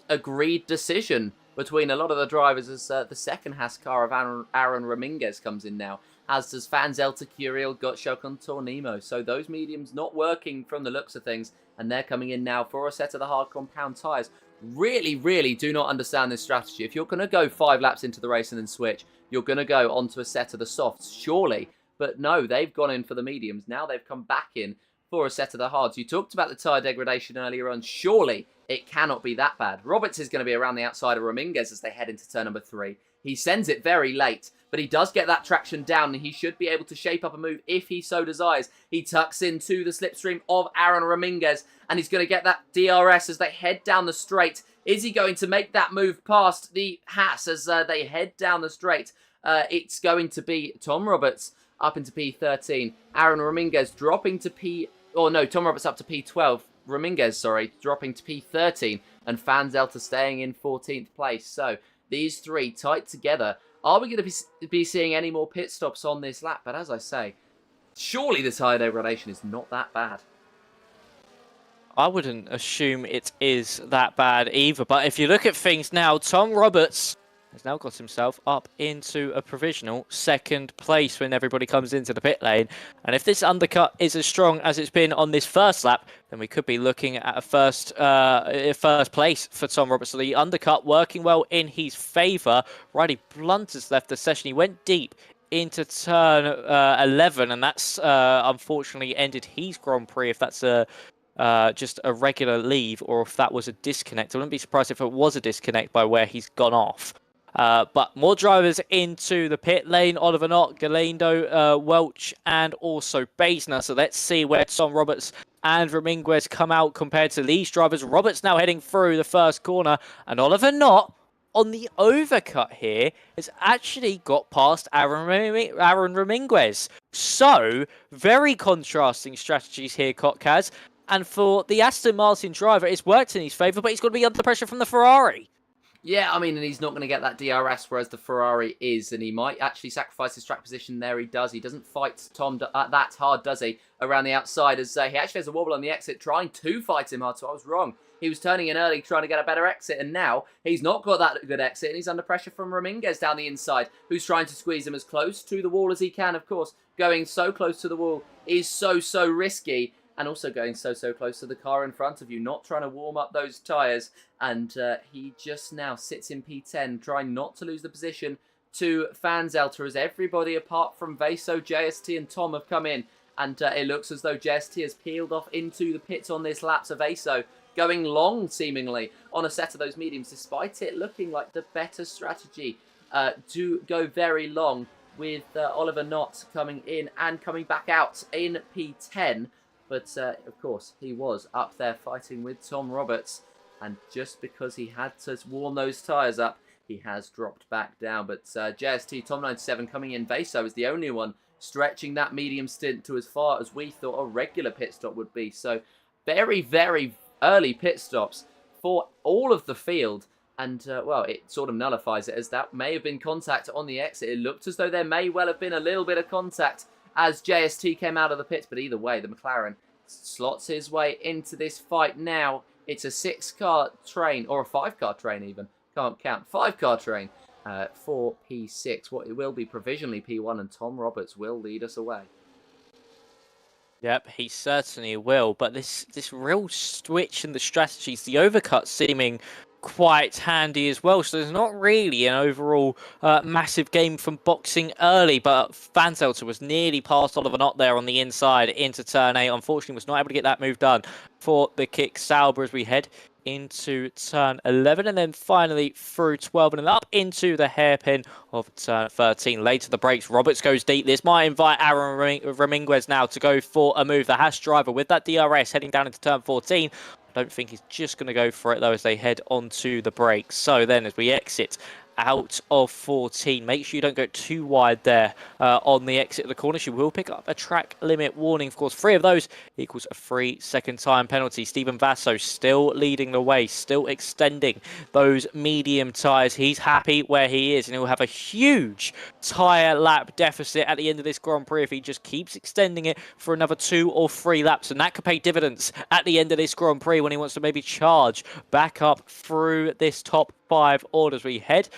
agreed decision between a lot of the drivers as the second Haas car of Aaron Ramirez comes in now, as does Fanzelta, Curiel, Gottschalk and Tornimo. So those mediums not working from the looks of things, and they're coming in now for a set of the hard compound tyres. Really, really do not understand this strategy. If you're going to go 5 laps into the race and then switch, you're going to go onto a set of the softs, surely. But no, they've gone in for the mediums. Now they've come back in for a set of the hards. You talked about the tyre degradation earlier on. Surely it cannot be that bad. Roberts is going to be around the outside of Ramirez as they head into turn number 3. He sends it very late, but he does get that traction down, and he should be able to shape up a move if he so desires. He tucks into the slipstream of Aaron Ramirez, and he's going to get that DRS as they head down the straight. Is he going to make that move past the Haas as they head down the straight? It's going to be Tom Roberts up into P13. Aaron Ramirez dropping to Tom Roberts up to P12. Ramirez, sorry, dropping to P13. And Fanzelta staying in 14th place. So these three tight together Are we going to be seeing any more pit stops on this lap? But as I say, surely the tyre degradation is not that bad.
I wouldn't assume it is that bad either. But if you look at things now, Tom Roberts has now got himself up into a provisional second place when everybody comes into the pit lane. And if this undercut is as strong as it's been on this first lap, then we could be looking at a first place for Tom Roberts. So the undercut working well in his favour. Riley Blunt has left the session. He went deep into turn 11, and that's unfortunately ended his Grand Prix, if that's just a regular leave or if that was a disconnect. I wouldn't be surprised if it was a disconnect by where he's gone off. But more drivers into the pit lane. Oliver Knott, Galindo, Welch, and also Basner. So let's see where Tom Roberts and Ramirez come out compared to these drivers. Roberts now heading through the first corner, and Oliver Knott on the overcut here has actually got past Aaron Ramirez. So, very contrasting strategies here, Kotkaz. And for the Aston Martin driver, it's worked in his favour, but he's got to be under pressure from the Ferrari.
Yeah, I mean, and he's not going to get that DRS, whereas the Ferrari is, and he might actually sacrifice his track position there. He does. He doesn't fight Tom that hard, does he, around the outside, as he actually has a wobble on the exit, trying to fight him hard, so I was wrong. He was turning in early, trying to get a better exit, and now he's not got that good exit, and he's under pressure from Ramirez down the inside, who's trying to squeeze him as close to the wall as he can, of course. Going so close to the wall is so risky. And also going so close to the car in front of you, not trying to warm up those tyres. And he just now sits in P10, trying not to lose the position to Fanzelter, as everybody apart from Vaso, JST and Tom have come in. And it looks as though JST has peeled off into the pits on this lap. So Vaso going long, seemingly, on a set of those mediums, despite it looking like the better strategy to go very long, with Oliver Knott coming in and coming back out in P10. But, of course, he was up there fighting with Tom Roberts. And just because he had to warm those tyres up, he has dropped back down. But JST, Tom 97 coming in. Vaso is the only one stretching that medium stint to as far as we thought a regular pit stop would be. So, very early pit stops for all of the field. And, well, it sort of nullifies it, as that may have been contact on the exit. It looked as though there may well have been a little bit of contact as JST came out of the pits, but either way, the McLaren slots his way into this fight now. It's a 6-car train, or a 5-car train even, can't count, 5-car train for P6. What it will be provisionally P1, and Tom Roberts will lead us away.
Yep, he certainly will, but this real switch in the strategies, the overcut seeming quite handy as well. So there's not really an overall massive game from boxing early, but Fanzelter was nearly past Oliver Knott there on the inside into turn 8. Unfortunately, was not able to get that move done for the kick Sauber as we head into turn 11 and then finally through 12 and then up into the hairpin of turn 13. Later the brakes, Roberts goes deep. This might invite Aaron Ramirez now to go for a move. The Haas driver with that DRS heading down into turn 14. I don't think he's just going to go for it though as they head onto the brakes. So then as we exit out of 14, make sure you don't go too wide there on the exit of the corners. You will pick up a track limit warning. Of course, 3 of those equals a 3-second time penalty. Stephen Vaso still leading the way, still extending those medium tyres. He's happy where he is, and he'll have a huge tyre lap deficit at the end of this Grand Prix if he just keeps extending it for another 2 or 3 laps, and that could pay dividends at the end of this Grand Prix when he wants to maybe charge back up through this top 5 order. As we head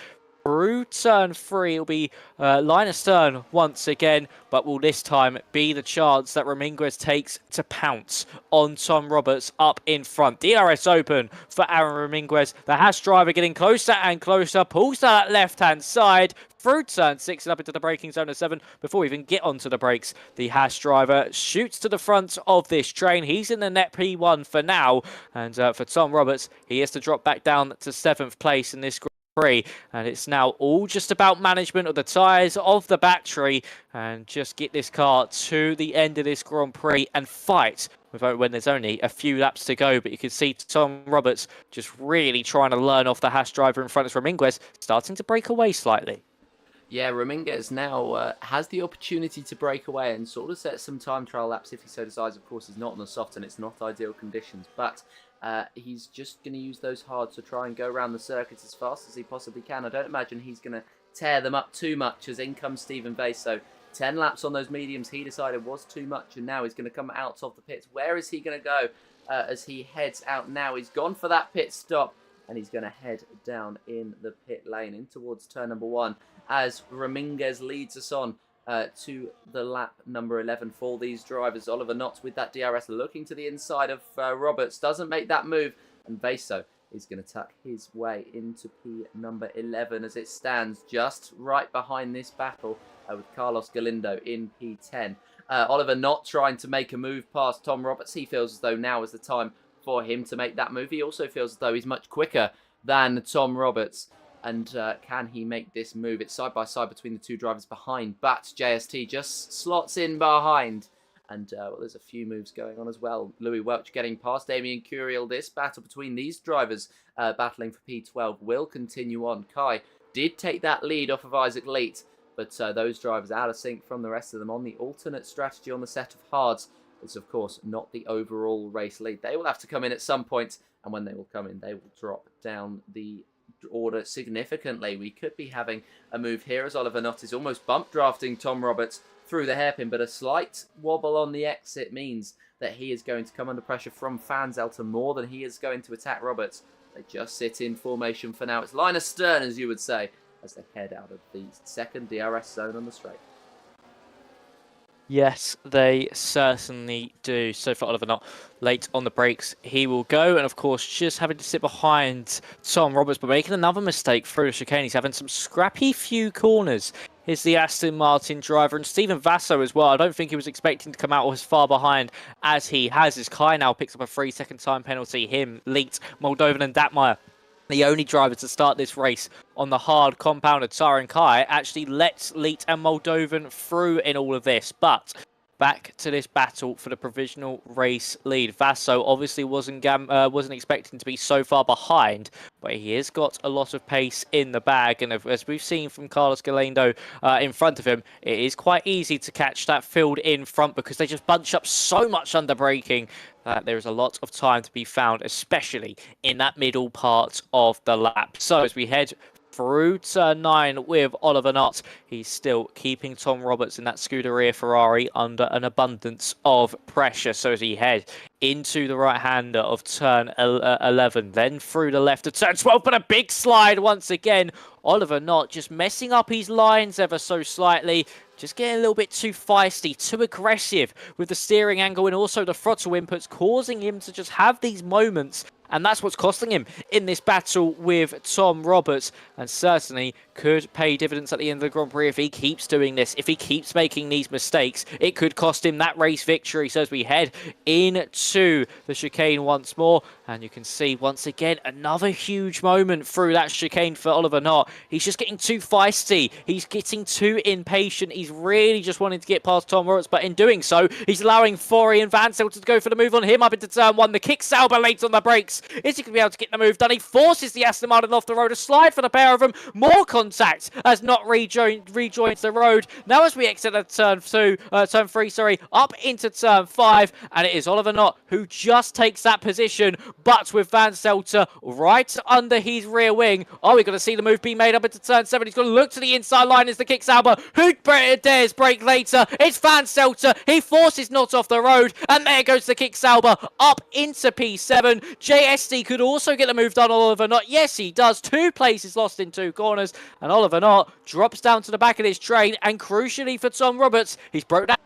through turn 3, it'll be Linus Stern once again, but will this time be the chance that Ramirez takes to pounce on Tom Roberts up in front. DRS open for Aaron Ramirez. The Haas driver getting closer and closer, pulls to that left-hand side through turn 6 and up into the braking zone of 7 before we even get onto the brakes. The Haas driver shoots to the front of this train. He's in the net P1 for now, and for Tom Roberts, he has to drop back down to 7th place in this Prix, and it's now all just about management of the tyres of the battery and just get this car to the end of this Grand Prix and fight when there's only a few laps to go. But you can see Tom Roberts just really trying to learn off the Haas driver in front of Ramirez, starting to break away slightly.
Yeah, Ramirez now has the opportunity to break away and sort of set some time trial laps if he so decides. Of course, he's not on the soft and it's not ideal conditions, but he's just going to use those hards to try and go around the circuit as fast as he possibly can. I don't imagine he's going to tear them up too much as in comes Stephen Vaso. 10 laps on those mediums he decided was too much, and now he's going to come out of the pits. Where is he going to go as he heads out now? He's gone for that pit stop, and he's going to head down in the pit lane in towards turn number 1 as Raminguez leads us on to the lap number 11 for these drivers. Oliver Knott with that DRS looking to the inside of Roberts, doesn't make that move, and Vaso is going to tuck his way into P number 11 as it stands just right behind this battle with Carlos Galindo in P10. Oliver Knott trying to make a move past Tom Roberts. He feels as though now is the time for him to make that move. He also feels as though he's much quicker than Tom Roberts. And can he make this move? It's side by side between the two drivers behind, but JST just slots in behind. And well, there's a few moves going on as well. Louis Welch getting past Damien Curiel. This battle between these drivers battling for P12 will continue on. Kai did take that lead off of Isaac Leet, but those drivers out of sync from the rest of them on the alternate strategy on the set of hards. It's, of course, not the overall race lead. They will have to come in at some point, and when they will come in, they will drop down the order significantly. We could be having a move here as Oliver Knott is almost bump drafting Tom Roberts through the hairpin, but a slight wobble on the exit means that he is going to come under pressure from Fanzelter more than he is going to attack Roberts. They just sit in formation for now. It's line astern, as you would say, as they head out of the second DRS zone on the straight.
Yes, they certainly do. So for Oliver Knott, late on the brakes, he will go. And of course, just having to sit behind Tom Roberts, but making another mistake through the chicane. He's having some scrappy few corners. Is the Aston Martin driver, and Stephen Vaso as well. I don't think he was expecting to come out as far behind as he has. As Kai now picks up a 3-second time penalty. Him, Leet, Moldovan and Datmeyer, the only driver to start this race on the hard compounded. Tyrone Kai actually lets Leet and Moldovan through in all of this. But back to this battle for the provisional race lead. Vaso obviously wasn't expecting to be so far behind, but he has got a lot of pace in the bag. And as we've seen from Carlos Galindo in front of him, it is quite easy to catch that field in front because they just bunch up so much under braking. There is a lot of time to be found, especially in that middle part of the lap. So as we head through turn 9 with Oliver Knott, he's still keeping Tom Roberts in that Scuderia Ferrari under an abundance of pressure. So as he heads into the right-hander of turn 11, then through the left of turn 12, but a big slide once again. Oliver Knott just messing up his lines ever so slightly, just getting a little bit too feisty, too aggressive with the steering angle and also the throttle inputs, causing him to just have these moments. And that's what's costing him in this battle with Tom Roberts, and certainly could pay dividends at the end of the Grand Prix if he keeps doing this. If he keeps making these mistakes, it could cost him that race victory. So as we head into the chicane once more, and you can see once again another huge moment through that chicane for Oliver Knott. He's just getting too feisty. He's getting too impatient. He's really just wanting to get past Tom Roberts, but in doing so, he's allowing Florian Vanzelter to go for the move on him up into turn 1. The kick Sauber late on the brakes. Is he going to be able to get the move done? He forces the Aston Martin off the road. A slide for the pair of them. More contact as Knott rejoins the road. Now as we exit at turn 3, up into turn 5. And it is Oliver Knott who just takes that position. But with Vanzelter right under his rear wing. Oh, we're going to see the move being made up into turn 7. He's going to look to the inside line as the kick Sauber. Who dares brake later? It's Vanzelter. He forces Knott off the road. And there goes the kick Sauber up into P7. JSD could also get the move done on Oliver Knott. Yes, he does. 2 places lost in 2 corners. And Oliver Knott drops down to the back of his train. And crucially for Tom Roberts, he's broke that.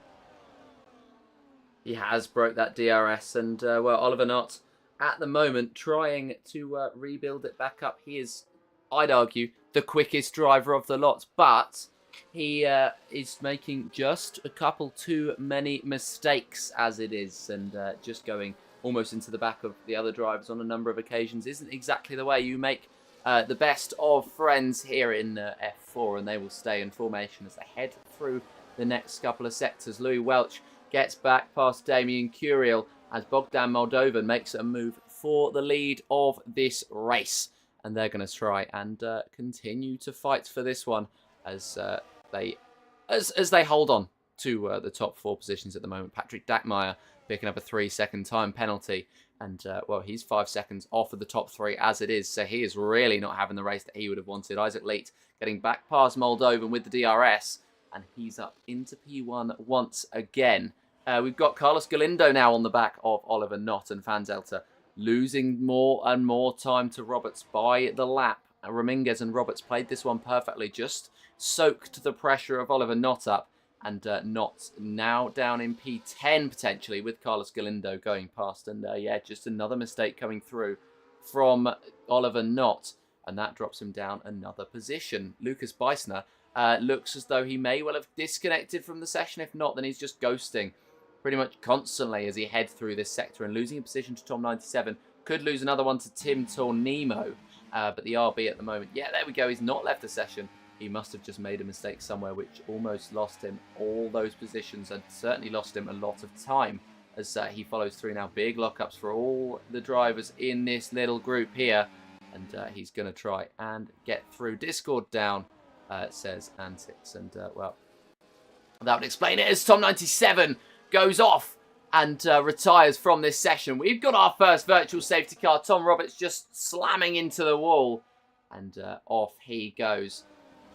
He has broke that DRS. And, well, Oliver Knott, at the moment, trying to rebuild it back up. He is, I'd argue, the quickest driver of the lot. But he is making just a couple too many mistakes as it is. And just going almost into the back of the other drivers on a number of occasions isn't exactly the way you make the best of friends here in F4, and they will stay in formation as they head through the next couple of sectors. Louis Welch gets back past Damien Curiel as Bogdan Moldovan makes a move for the lead of this race, and they're going to try and continue to fight for this one as they hold on to the top 4 positions at the moment. Patrick Dackmeyer picking up a 3-second time penalty And, well, he's 5 seconds off of the top 3 as it is. So he is really not having the race that he would have wanted. Isaac Leet getting back past Moldovan with the DRS. And he's up into P1 once again. We've got Carlos Galindo now on the back of Oliver Knott and Fanzelter, losing more and more time to Roberts by the lap. Raminguez and Roberts played this one perfectly, just soaked the pressure of Oliver Knott up. And Knott now down in P10 potentially with Carlos Galindo going past. And yeah, just another mistake coming through from Oliver Knott. And that drops him down another position. Lucas Beisner looks as though he may well have disconnected from the session. If not, then he's just ghosting pretty much constantly as he heads through this sector and losing a position to Tom 97. Could lose another one to Tim Tornemo. But the RB at the moment, yeah, there we go. He's not left the session. He must have just made a mistake somewhere, which almost lost him all those positions and certainly lost him a lot of time as he follows through now. Big lockups for all the drivers in this little group here. And he's going to try and get through. Discord down, says Antics. And, well, that would explain it as Tom 97 goes off and retires from this session. We've got our first virtual safety car. Tom Roberts just slamming into the wall. And off he goes.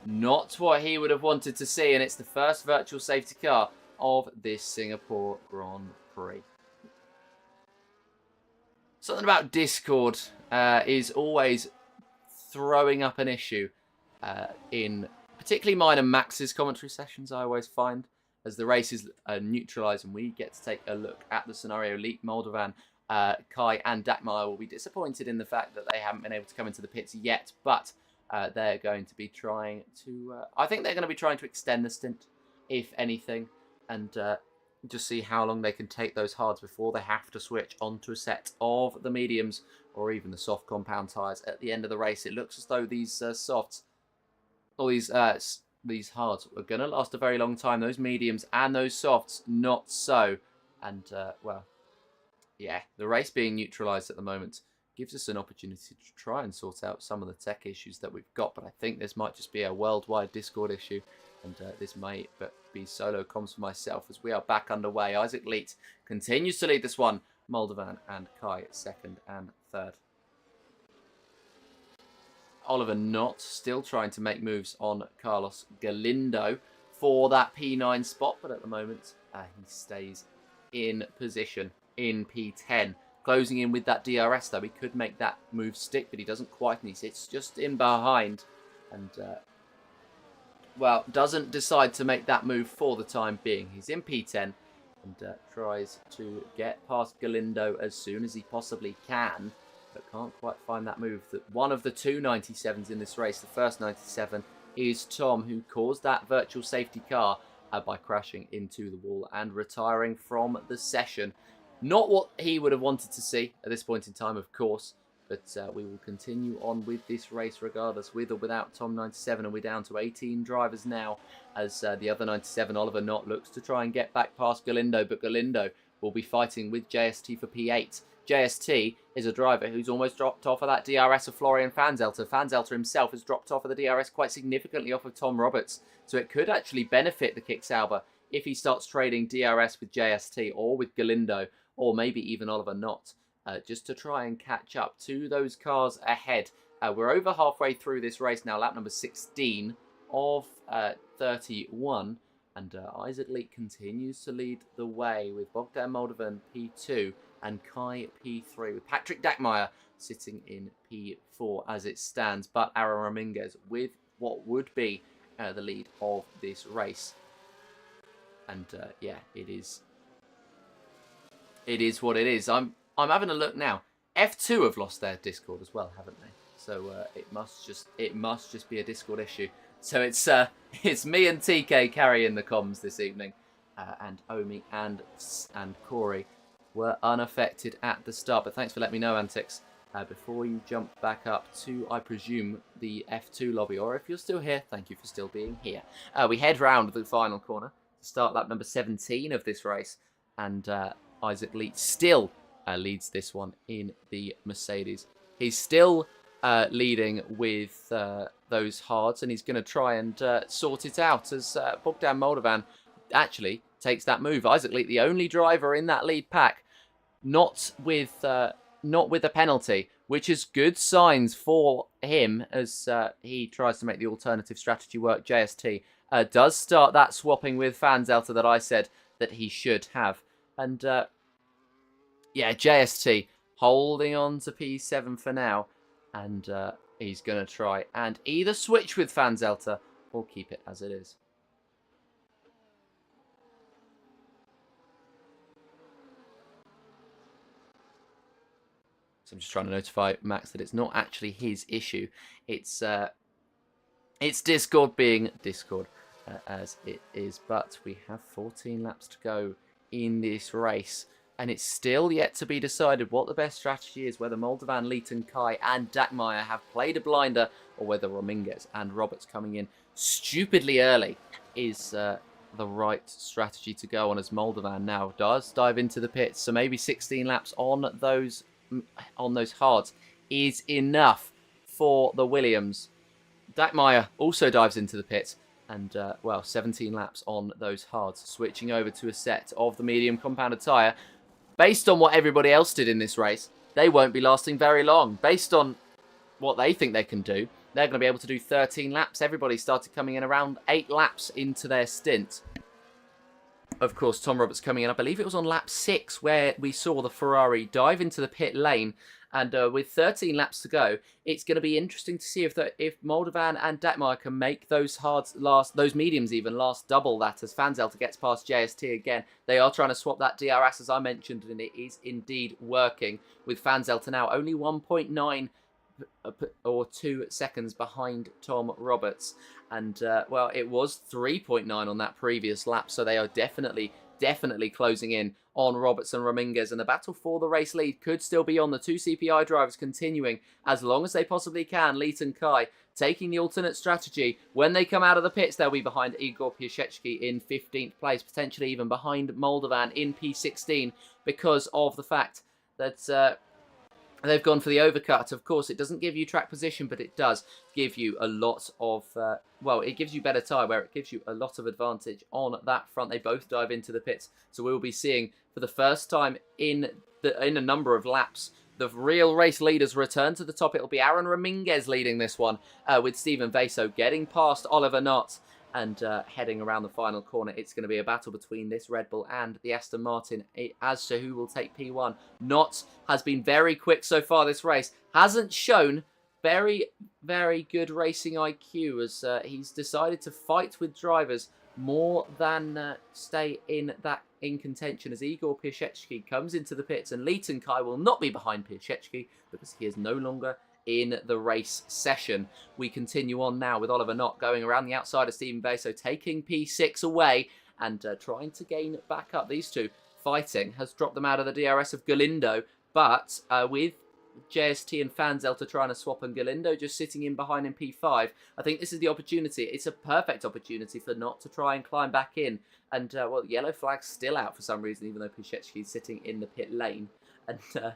Not what he would have wanted to see, and it's the first virtual safety car of this Singapore Grand Prix. Something about Discord is always throwing up an issue in particularly mine and Max's commentary sessions, I always find, as the races are neutralised and we get to take a look at the scenario. Leek, Moldovan, Kai and Dakmeyer will be disappointed in the fact that they haven't been able to come into the pits yet, but they're going to be trying to... I think they're going to be trying to extend the stint, if anything, and just see how long they can take those hards before they have to switch onto a set of the mediums or even the soft compound tyres at the end of the race. It looks as though these softs, or these hards, are going to last a very long time. Those mediums and those softs, not so. And, well, yeah, the race being neutralised at the moment gives us an opportunity to try and sort out some of the tech issues that we've got. But I think this might just be a worldwide Discord issue. And this may be solo comms for myself as we are back underway. Isaac Leet continues to lead this one. Moldovan and Kai second and third. Oliver Knott still trying to make moves on Carlos Galindo for that P9 spot. But at the moment, he stays in position in P10. Closing in with that DRS, though. He could make that move stick, but he doesn't quite. And he sits just in behind. And, well, doesn't decide to make that move for the time being. He's in P10 and tries to get past Galindo as soon as he possibly can. But can't quite find that move. That one of the two 97s in this race, the first 97, is Tom, who caused that virtual safety car by crashing into the wall and retiring from the session. Not what he would have wanted to see at this point in time, of course, but we will continue on with this race regardless, with or without Tom 97, and we're down to 18 drivers now as the other 97, Oliver Knott, looks to try and get back past Galindo, but Galindo will be fighting with JST for P8. JST is a driver who's almost dropped off of that DRS of Florian Fanzelter. Fanzelter himself has dropped off of the DRS quite significantly off of Tom Roberts, so it could actually benefit the Kicksauber if he starts trading DRS with JST or with Galindo, or maybe even Oliver Knott, just to try and catch up to those cars ahead. We're over halfway through this race now, lap number 16 of 31, and Isaac Leet continues to lead the way with Bogdan Moldovan P2 and Kai P3, with Patrick Dakmeyer sitting in P4 as it stands, but Aaron Raminguez with what would be the lead of this race. And yeah, it is what it is. I'm having a look now. F2 have lost their Discord as well, haven't they? So it must just be a Discord issue. So it's me and TK carrying the comms this evening, and Omi and Corey were unaffected at the start. But thanks for letting me know, Antics. Before you jump back up to, I presume, the F2 lobby, or if you're still here, thank you for still being here. We head round the final corner to start lap number 17 of this race, and Isaac Leet still leads this one in the Mercedes. He's still leading with those hards, and he's going to try and sort it out as Bogdan Moldovan actually takes that move. Isaac Leet, the only driver in that lead pack, not with a penalty, which is good signs for him as he tries to make the alternative strategy work. JST does start that swapping with Fanzelter that I said that he should have. And yeah, JST holding on to P7 for now. And he's going to try and either switch with Fanzelter or keep it as it is. So I'm just trying to notify Max that it's not actually his issue. It's Discord being Discord as it is. But we have 14 laps to go in this race. And it's still yet to be decided what the best strategy is, whether Moldovan, Leighton, Kai and Dakmeyer have played a blinder, or whether Rominguez and Roberts coming in stupidly early is the right strategy to go on, as Moldovan now does dive into the pits. So maybe 16 laps on those hards is enough for the Williams. Dakmeyer also dives into the pits. And, well, 17 laps on those hards, switching over to a set of the medium compounded tyre. Based on what everybody else did in this race, they won't be lasting very long. Based on what they think they can do, they're going to be able to do 13 laps. Everybody started coming in around 8 laps into their stint. Of course, Tom Roberts coming in, I believe it was on lap 6, where we saw the Ferrari dive into the pit lane. And with 13 laps to go, it's going to be interesting to see if Moldovan and Dakmeyer can make those hards last, those mediums even last double that, as Fanzelter gets past JST again. They are trying to swap that DRS, as I mentioned, and it is indeed working, with Fanzelter now only 1.9 or 2 seconds behind Tom Roberts. And, well, it was 3.9 on that previous lap, so they are definitely closing in on Roberts and Rominguez, and the battle for the race lead could still be on. The 2 CPI drivers continuing as long as they possibly can. Leighton Kai taking the alternate strategy. When they come out of the pits, they'll be behind Igor Piasecki in 15th place, potentially even behind Moldovan in P16, because of the fact that they've gone for the overcut. Of course, it doesn't give you track position, but it does give you a lot of, well, it gives you better tyre, where it gives you a lot of advantage on that front. They both dive into the pits. So we'll be seeing, for the first time in a number of laps, the real race leaders return to the top. It'll be Aaron Rominguez leading this one, with Stephen Vaso getting past Oliver Knott. And heading around the final corner, it's going to be a battle between this Red Bull and the Aston Martin as to who will take P1. Knott has been very quick so far this race. Hasn't shown very, very good racing IQ, as he's decided to fight with drivers more than stay in contention, as Igor Piasecki comes into the pits, and Leighton Kai will not be behind Piasecki because he is no longer in the race session. We continue on now with Oliver Knott going around the outside of Stephen Vaso, taking P6 away and trying to gain back up. These two fighting has dropped them out of the DRS of Galindo, but with JST and Fanzelter trying to swap and Galindo just sitting in behind in P5, I think this is the opportunity. It's a perfect opportunity for Knott to try and climb back in. And, well, yellow flag's still out for some reason, even though Piasecki is sitting in the pit lane. And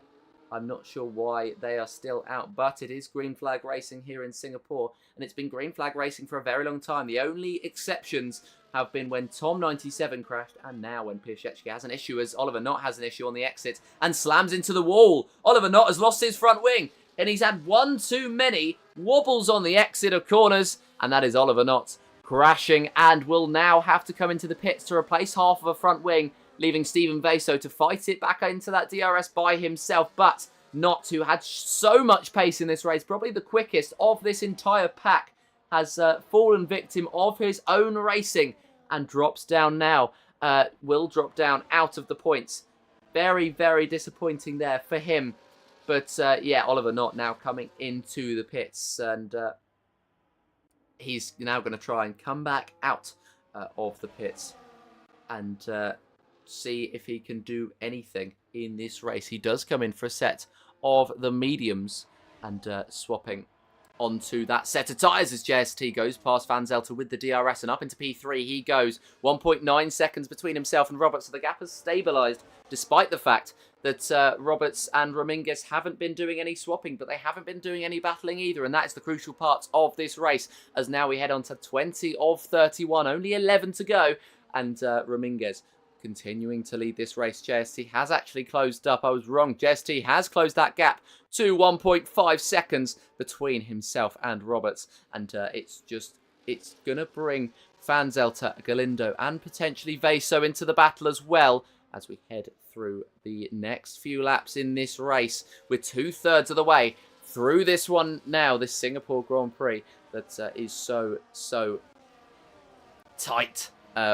I'm not sure why they are still out, but it is green flag racing here in Singapore, and it's been green flag racing for a very long time. The only exceptions have been when Tom97 crashed, and now when Piasecki has an issue, as Oliver Knott has an issue on the exit and slams into the wall. Oliver Knott has lost his front wing, and he's had one too many wobbles on the exit of corners, and that is Oliver Knott crashing, and will now have to come into the pits to replace half of a front wing, leaving Stephen Vaso to fight it back into that DRS by himself. But Knott, who had so much pace in this race, probably the quickest of this entire pack, has fallen victim of his own racing and drops down now. Will drop down out of the points. Very, very disappointing there for him. But, yeah, Oliver Knott now coming into the pits, and he's now going to try and come back out of the pits and see if he can do anything in this race. He does come in for a set of the mediums and swapping onto that set of tyres as JST goes past Fanzelter with the DRS, and up into P3 he goes. 1.9 seconds between himself and Roberts, so the gap has stabilised despite the fact that Roberts and Rominguez haven't been doing any swapping, but they haven't been doing any battling either, and that is the crucial part of this race, as now we head on to 20 of 31, only 11 to go, and Rominguez continuing to lead this race. JST has actually closed up. I was wrong. JST has closed that gap to 1.5 seconds between himself and Roberts. And it's going to bring Fanzelter, Galindo, and potentially Veso into the battle as well as we head through the next few laps in this race. We're 2/3 of the way through this one now, this Singapore Grand Prix that is so tight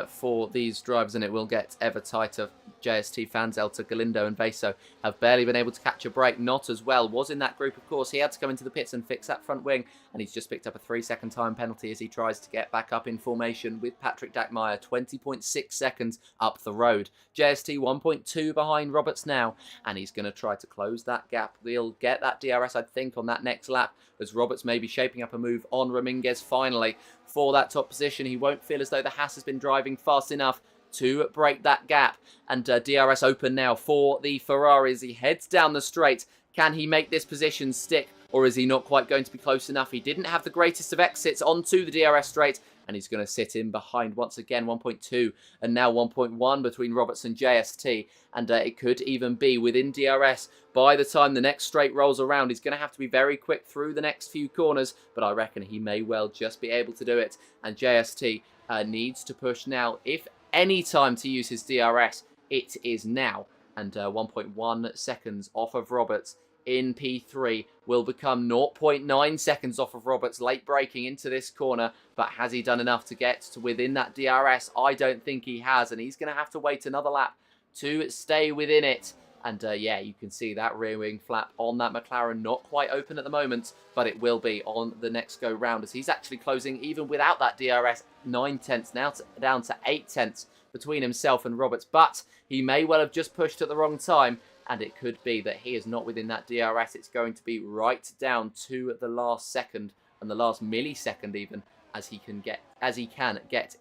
for these drivers, and it will get ever tighter. JST, Fanzelter, Galindo and Veso have barely been able to catch a break. Not as well was in that group, of course. He had to come into the pits and fix that front wing, and he's just picked up a 3-second time penalty as he tries to get back up in formation with Patrick Dackmeyer, 20.6 seconds up the road. JST 1.2 behind Roberts now, and he's going to try to close that gap. He'll get that DRS, I think, on that next lap, as Roberts may be shaping up a move on Ramirez finally for that top position. He won't feel as though the Haas has been driving fast enough to break that gap. And DRS open now for the Ferrari as he heads down the straight. Can he make this position stick, or is he not quite going to be close enough? He didn't have the greatest of exits onto the DRS straight, and he's going to sit in behind once again. 1.2 and now 1.1 between Roberts and JST, and it could even be within DRS by the time the next straight rolls around. He's going to have to be very quick through the next few corners, but I reckon he may well just be able to do it. And JST needs to push now. If any time to use his DRS, it is now. And 1.1 seconds off of Roberts in P3 will become 0.9 seconds off of Roberts, late braking into this corner. But has he done enough to get to within that DRS? I don't think he has, and he's going to have to wait another lap to stay within it. And yeah, you can see that rear wing flap on that McLaren not quite open at the moment, but it will be on the next go round as he's actually closing even without that DRS 9 tenths, now down to 8 tenths between himself and Roberts. But he may well have just pushed at the wrong time, and it could be that he is not within that DRS. It's going to be right down to the last second and the last millisecond even, as he can get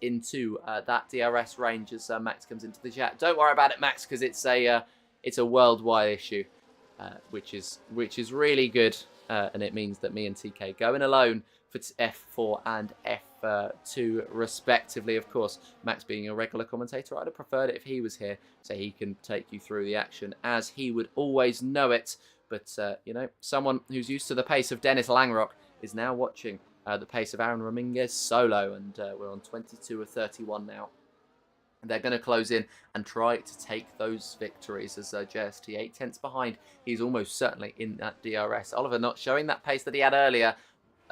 into that DRS range as Max comes into the chat. Don't worry about it, Max, because it's a worldwide issue, which is really good, and it means that me and TK go in alone for F4 and F2 respectively. Of course, Max being a regular commentator, I'd have preferred it if he was here, so he can take you through the action as he would always know it. But you know, someone who's used to the pace of Dennis Langrock is now watching the pace of Aaron Ramirez solo, and we're on 22 of 31 now. They're going to close in and try to take those victories as JST 8 tenths behind. He's almost certainly in that DRS. Oliver not showing that pace that he had earlier.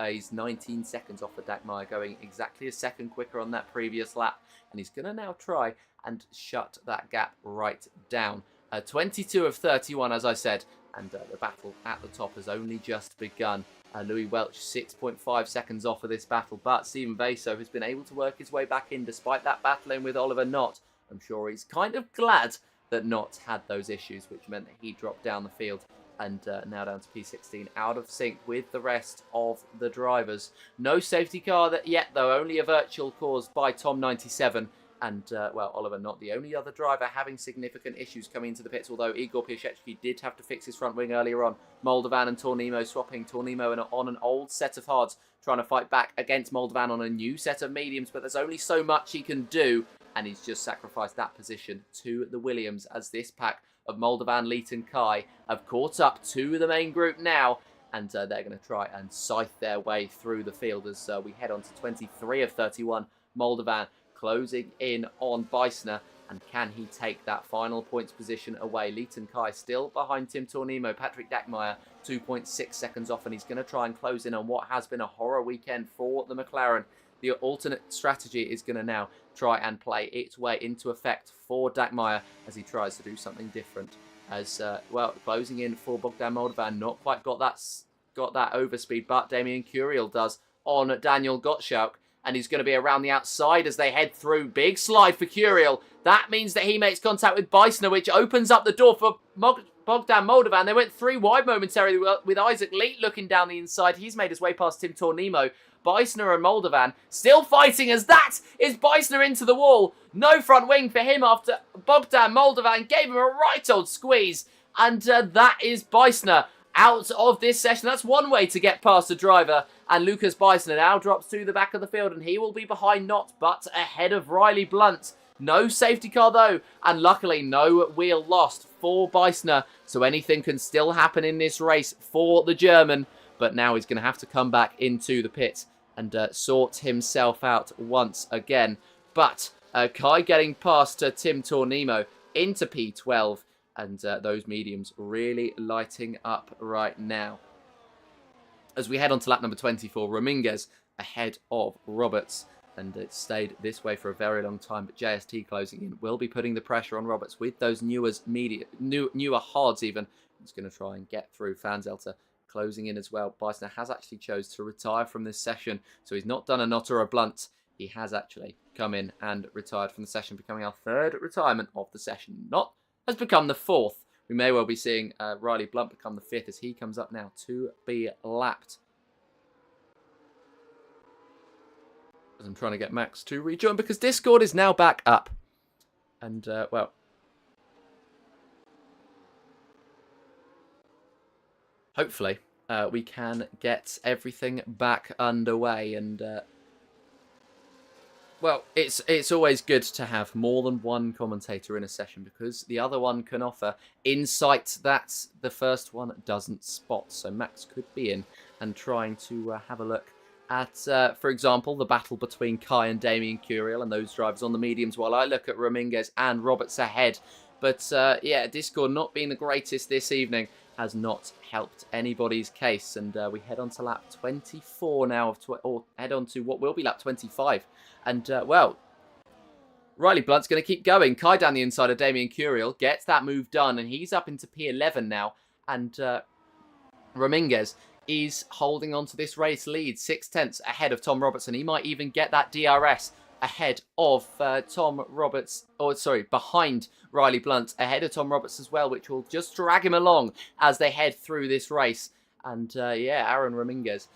He's 19 seconds off of Dackmeyer, going exactly a second quicker on that previous lap. And he's going to now try and shut that gap right down. 22 of 31, as I said. And the battle at the top has only just begun. Louis Welch 6.5 seconds off of this battle, but Stephen Veso has been able to work his way back in despite that battling with Oliver Knott. I'm sure he's kind of glad that Knott had those issues, which meant that he dropped down the field and now down to P16, out of sync with the rest of the drivers. No safety car yet, though, only a virtual caused by Tom97. And, well, Oliver Knott, the only other driver having significant issues coming into the pits, although Igor Piaszczewski did have to fix his front wing earlier on. Moldovan and Tornimo swapping. Tornimo on an old set of hards, trying to fight back against Moldovan on a new set of mediums, but there's only so much he can do, and he's just sacrificed that position to the Williams as this pack of Moldovan, Leet and Kai have caught up to the main group now, and they're going to try and scythe their way through the field as we head on to 23 of 31. Moldovan closing in on Beisner, and can he take that final points position away? Leighton Kai still behind Tim Tornimo. Patrick Dackmeyer 2.6 seconds off, and he's going to try and close in on what has been a horror weekend for the McLaren. The alternate strategy is going to now try and play its way into effect for Dackmeyer as he tries to do something different. As well, closing in for Bogdan Moldovan, not quite got that overspeed, but Damien Curiel does on Daniel Gottschalk. And he's going to be around the outside as they head through. Big slide for Curiel. That means that he makes contact with Beisner, which opens up the door for Bogdan Moldovan. They went 3 wide momentarily with Isaac Leet looking down the inside. He's made his way past Tim Tornimo. Beisner and Moldovan still fighting as that is Beisner into the wall. No front wing for him after Bogdan Moldovan gave him a right old squeeze. And that is Beisner out of this session. That's one way to get past a driver. And Lucas Beisner now drops to the back of the field, and he will be behind Knott, but ahead of Riley Blunt. No safety car though, and luckily no wheel lost for Beissner, so anything can still happen in this race for the German, but now he's going to have to come back into the pit and sort himself out once again. But Kai getting past Tim Tornimo into P12, and those mediums really lighting up right now. As we head on to lap number 24, Raminguez ahead of Roberts. And it stayed this way for a very long time, but JST closing in will be putting the pressure on Roberts with those newer hards even. He's going to try and get through. Fanzelter closing in as well. Beissner has actually chose to retire from this session, so he's not done a Not or a Blunt. He has actually come in and retired from the session, becoming our third retirement of the session. Not has become the fourth. We may well be seeing Riley Blunt become the fifth as he comes up now to be lapped. As I'm trying to get Max to rejoin because Discord is now back up. And, well, hopefully we can get everything back underway. And, well, it's always good to have more than one commentator in a session because the other one can offer insight that the first one doesn't spot. So Max could be in and trying to have a look at, for example, the battle between Kai and Damien Curiel and those drivers on the mediums, while I look at Raminguez and Roberts ahead. But, yeah, Discord not being the greatest this evening has not helped anybody's case. And we head on to lap 24 now, or head on to what will be lap 25. And, well, Riley Blunt's going to keep going. Kai down the inside of Damien Curiel gets that move done, and he's up into P11 now. And Raminguez is holding on to this race lead, 6/10 ahead of Tom Roberts, and he might even get that DRS ahead of Tom Roberts, or sorry, behind Riley Blunt, ahead of Tom Roberts as well, which will just drag him along as they head through this race. And yeah, Aaron Raminguez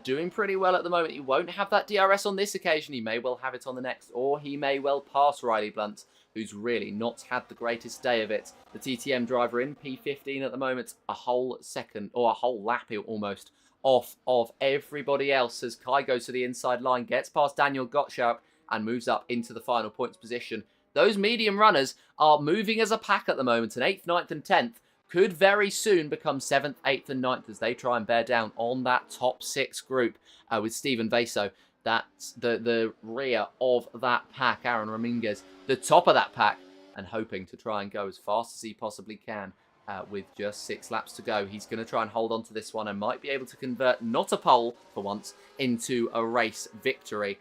doing pretty well at the moment. He won't have that DRS on this occasion. He may well have it on the next, or he may well pass Riley Blunt, who's really not had the greatest day of it. The TTM driver in P15 at the moment, a whole second, or a whole lap almost, off of everybody else as Kai goes to the inside line, gets past Daniel Gottschalk, and moves up into the final points position. Those medium runners are moving as a pack at the moment, and 8th, 9th, and 10th could very soon become 7th, 8th, and 9th as they try and bear down on that top 6 group with Stephen Vaso. That's the rear of that pack, Aaron Raminguez, the top of that pack, and hoping to try and go as fast as he possibly can with just 6 laps to go. He's going to try and hold on to this one and might be able to convert not a pole for once into a race victory.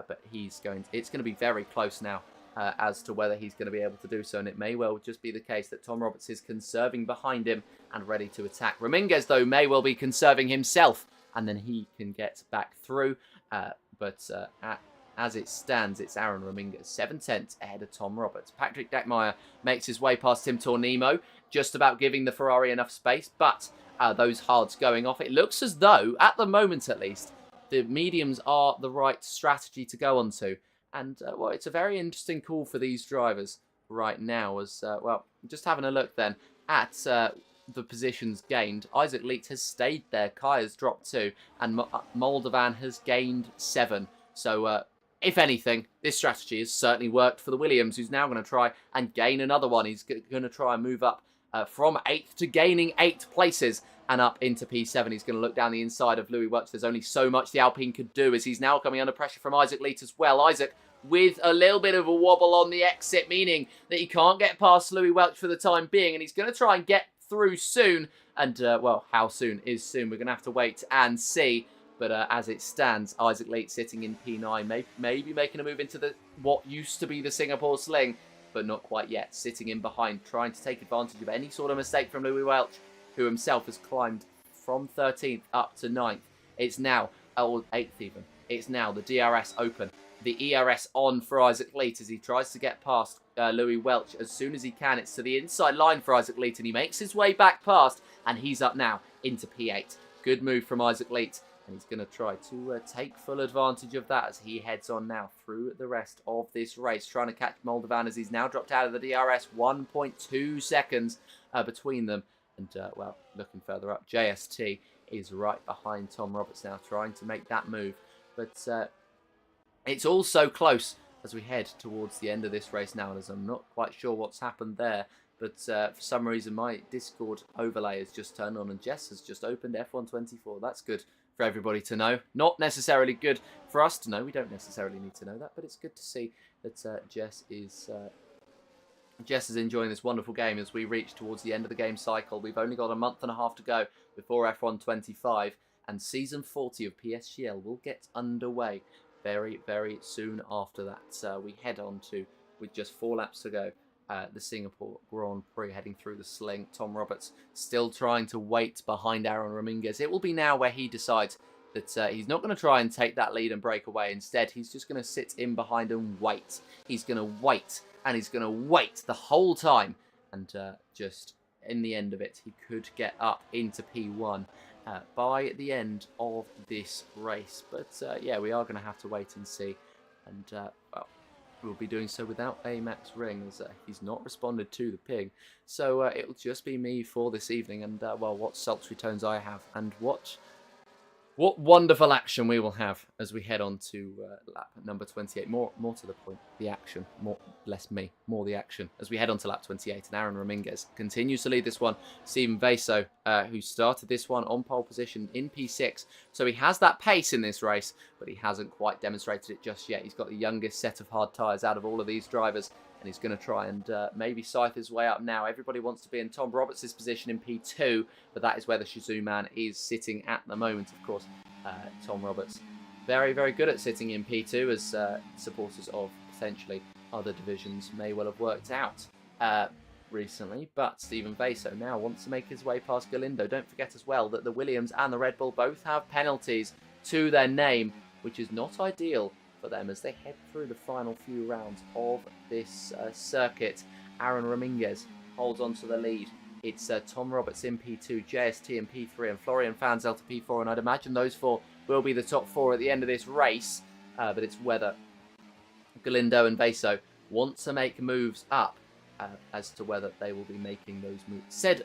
But it's going to be very close now as to whether he's going to be able to do so. And it may well just be the case that Tom Roberts is conserving behind him and ready to attack. Raminguez, though, may well be conserving himself, and then he can get back through. As it stands, it's Aaron Raminguez, 7/10 ahead of Tom Roberts. Patrick Deckmeyer makes his way past Tim Tornimo, just about giving the Ferrari enough space, but those hards going off. It looks as though, at the moment at least, the mediums are the right strategy to go on to. And, well, it's a very interesting call for these drivers right now as, well, just having a look then at the positions gained. Isaac Leet has stayed there, Kai has dropped 2, and Moldovan has gained 7. So, if anything, this strategy has certainly worked for the Williams, who's now going to try and gain another one. He's going to try and move up from 8th to gaining 8 places and up into P7. He's going to look down the inside of Louis Welch. There's only so much the Alpine could do as he's now coming under pressure from Isaac Leet as well. Isaac with a little bit of a wobble on the exit, meaning that he can't get past Louis Welch for the time being, and he's going to try and get through soon. And, well, how soon is soon? We're going to have to wait and see. But as it stands, Isaac Leet sitting in P9, maybe making a move into what used to be the Singapore Sling, but not quite yet. Sitting in behind, trying to take advantage of any sort of mistake from Louis Welch, who himself has climbed from 13th up to 9th. It's now, or 8th even, it's now the DRS open. The ERS on for Isaac Leet as he tries to get past Louis Welch as soon as he can. It's to the inside line for Isaac Leet, and he makes his way back past, and he's up now into P8. Good move from Isaac Leet, and he's going to try to take full advantage of that as he heads on now through the rest of this race, trying to catch Moldovan as he's now dropped out of the DRS. 1.2 seconds between them. And, well, looking further up, JST is right behind Tom Roberts now, trying to make that move. But it's all so close as we head towards the end of this race now, and as I'm not quite sure what's happened there, but for some reason my Discord overlay has just turned on and Jess has just opened F124. That's good for everybody to know. Not necessarily good for us to know. We don't necessarily need to know that, but it's good to see that Jess is enjoying this wonderful game as we reach towards the end of the game cycle. We've only got a month and a half to go before F125, and Season 40 of PSGL will get underway very, very soon after that. We head on to, with just 4 laps to go, the Singapore Grand Prix heading through the sling. Tom Roberts still trying to wait behind Aaron Ramirez. It will be now where he decides that he's not going to try and take that lead and break away. Instead, he's just going to sit in behind and wait. He's going to wait, and he's going to wait the whole time. And just in the end of it, he could get up into P1 by the end of this race. But yeah, we are going to have to wait and see. And well, we'll be doing so without a Max Ring, as he's not responded to the ping. So it'll just be me for this evening. And well, what sultry tones I have, and what wonderful action we will have as we head on to lap number 28. More to the point, the action. Less me, more the action. As we head on to lap 28, and Aaron Ramirez continues to lead this one. Steven Vaso, who started this one on pole position in P6. So he has that pace in this race, but he hasn't quite demonstrated it just yet. He's got the youngest set of hard tyres out of all of these drivers, and he's going to try and maybe scythe his way up now. Everybody wants to be in Tom Roberts' position in P2, but that is where the Shizou man is sitting at the moment, of course. Tom Roberts, very, very good at sitting in P2, as supporters of potentially other divisions may well have worked out recently. But Steven Vaso now wants to make his way past Galindo. Don't forget as well that the Williams and the Red Bull both have penalties to their name, which is not ideal for them as they head through the final few rounds of this circuit. Aaron Ramirez holds on to the lead. It's Tom Roberts in P2, JST in P3, and Florian Fanzel to P4. And I'd imagine those 4 will be the top 4 at the end of this race. But it's whether Galindo and Vaso want to make moves up as to whether they will be making those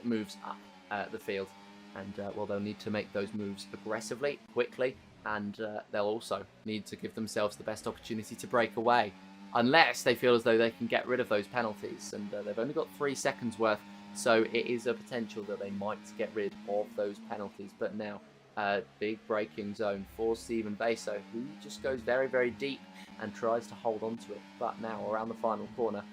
moves up the field. And well, they'll need to make those moves aggressively, quickly, and they'll also need to give themselves the best opportunity to break away, unless they feel as though they can get rid of those penalties. And they've only got 3 seconds worth, so it is a potential that they might get rid of those penalties. But now, big braking zone for Steven Vaso, who just goes very, very deep and tries to hold on to it. But now, around the final corner,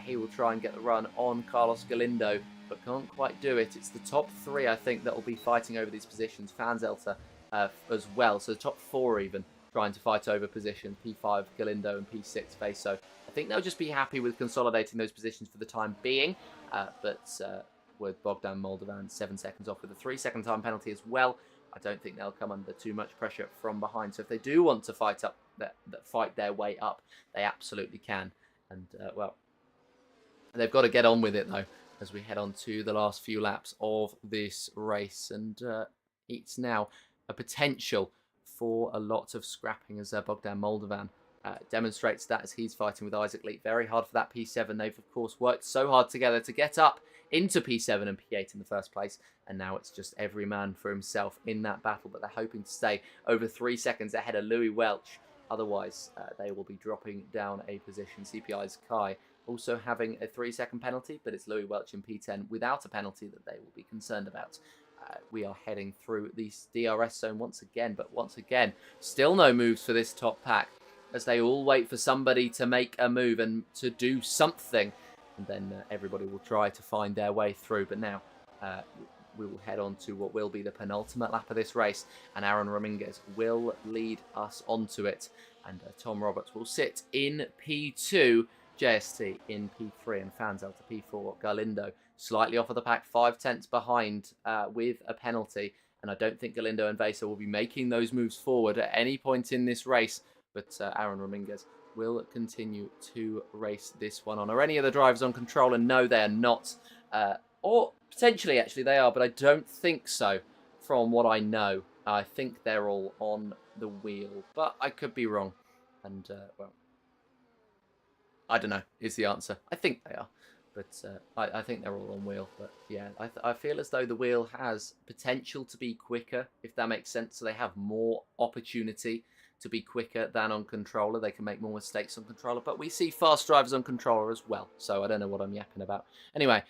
he will try and get the run on Carlos Galindo, but can't quite do it. It's the top 3, I think, that will be fighting over these positions. Fanzelter as well, so the top 4 even trying to fight over position. P5 Galindo and P6 Vaso. I think they'll just be happy with consolidating those positions for the time being, but with Bogdan Moldovan 7 seconds off with a 3-second time penalty as well, I don't think they'll come under too much pressure from behind. So if they do want to fight their way up, they absolutely can. And well, they've got to get on with it though, as we head on to the last few laps of this race. And it's now a potential for a lot of scrapping, as Bogdan Moldovan demonstrates that as he's fighting with Isaac Leet very hard for that P7. They've, of course, worked so hard together to get up into P7 and P8 in the first place, and now it's just every man for himself in that battle, but they're hoping to stay over 3 seconds ahead of Louis Welch. Otherwise, they will be dropping down a position. CPI's Kai also having a 3-second penalty, but it's Louis Welch in P10 without a penalty that they will be concerned about. We are heading through the DRS zone once again, but once again, still no moves for this top pack, as they all wait for somebody to make a move and to do something, and then everybody will try to find their way through. But now we will head on to what will be the penultimate lap of this race, and Aaron Ramirez will lead us onto it, and Tom Roberts will sit in P2, JST in P3, and Fanzel to P4. Galindo slightly off of the pack, 5/10 behind with a penalty, and I don't think Galindo and Vaso will be making those moves forward at any point in this race, but Aaron Ramirez will continue to race this one on. Are any of the drivers on control? And no, they are not. Or potentially, actually, they are, but I don't think so from what I know. I think they're all on the wheel, but I could be wrong. And, well, I don't know, is the answer. I think they are, but I think they're all on wheel. But, yeah, I feel as though the wheel has potential to be quicker, if that makes sense. So they have more opportunity to be quicker than on controller. They can make more mistakes on controller, but we see fast drivers on controller as well. So I don't know what I'm yapping about. Anyway,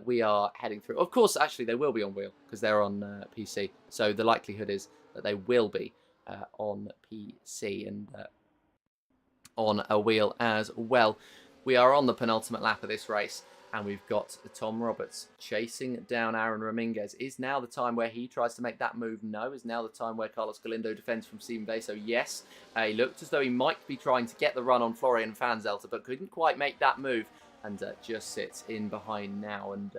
we are heading through. Of course, actually, they will be on wheel because they're on PC. So the likelihood is that they will be on PC and on a wheel as well. We are on the penultimate lap of this race. And we've got Tom Roberts chasing down Aaron Ramirez. Is now the time where he tries to make that move? No. Is now the time where Carlos Galindo defends from Steven Beso? Yes. He looked as though he might be trying to get the run on Florian Fanzelter, but couldn't quite make that move. And just sits in behind now. And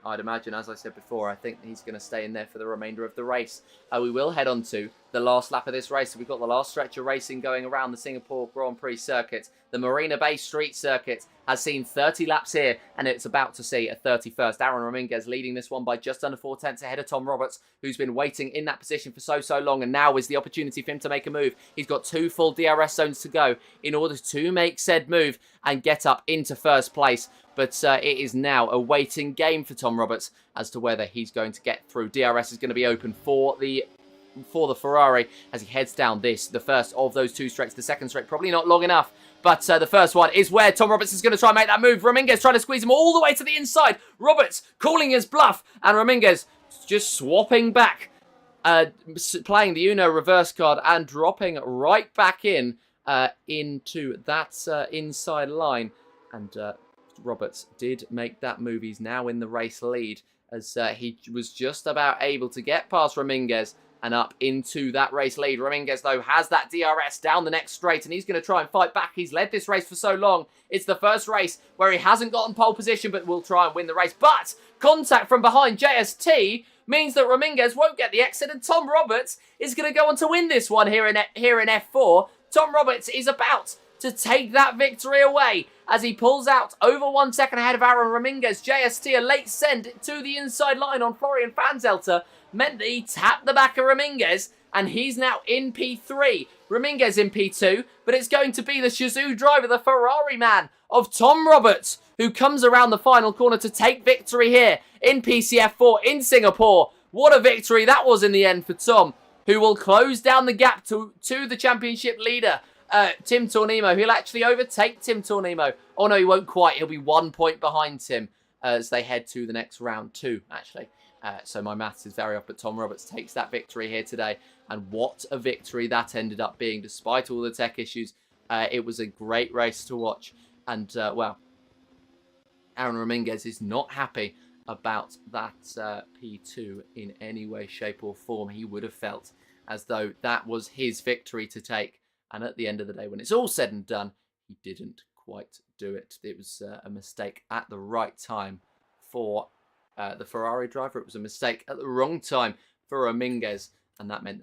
I'd imagine, as I said before, I think he's going to stay in there for the remainder of the race. We will head on to the last lap of this race. So we've got the last stretch of racing going around the Singapore Grand Prix circuit. The Marina Bay Street Circuit has seen 30 laps here, and it's about to see a 31st. Aaron Ramirez leading this one by just under 4 tenths ahead of Tom Roberts, who's been waiting in that position for so long, and now is the opportunity for him to make a move. He's got 2 full DRS zones to go in order to make said move and get up into first place. But it is now a waiting game for Tom Roberts as to whether he's going to get through. DRS is going to be open for the Ferrari as he heads down the first of those 2 straights. The second straight probably not long enough, but the first one is where Tom Roberts is going to try and make that move. Ramirez trying to squeeze him all the way to the inside. Roberts calling his bluff, and Ramirez just swapping back, playing the Uno reverse card and dropping right back into that inside line. And Roberts did make that move. He's now in the race lead as he was just about able to get past Ramirez and up into that race lead. Ramirez, though, has that DRS down the next straight, and he's going to try and fight back. He's led this race for so long. It's the first race where he hasn't gotten pole position, but will try and win the race. But contact from behind JST means that Ramirez won't get the exit, and Tom Roberts is going to go on to win this one here in F4. Tom Roberts is about to take that victory away as he pulls out over 1 second ahead of Aaron Ramirez. JST, a late send to the inside line on Florian Fanzelter, meant that he tapped the back of Ramirez, and he's now in P3. Ramirez in P2, but it's going to be the Shizou driver, the Ferrari man of Tom Roberts, who comes around the final corner to take victory here in PCF4 in Singapore. What a victory that was in the end for Tom, who will close down the gap to the championship leader, Tim Tornimo. He'll actually overtake Tim Tornimo. Oh no, he won't quite. He'll be 1 point behind Tim as they head to the next round 2, actually. So my maths is very off, but Tom Roberts takes that victory here today. And what a victory that ended up being, despite all the tech issues. It was a great race to watch. And, well, Aaron Ramirez is not happy about that P2 in any way, shape or form. He would have felt as though that was his victory to take. And at the end of the day, when it's all said and done, he didn't quite do it. It was a mistake at the right time for the Ferrari driver. It was a mistake at the wrong time for Ramirez, and that meant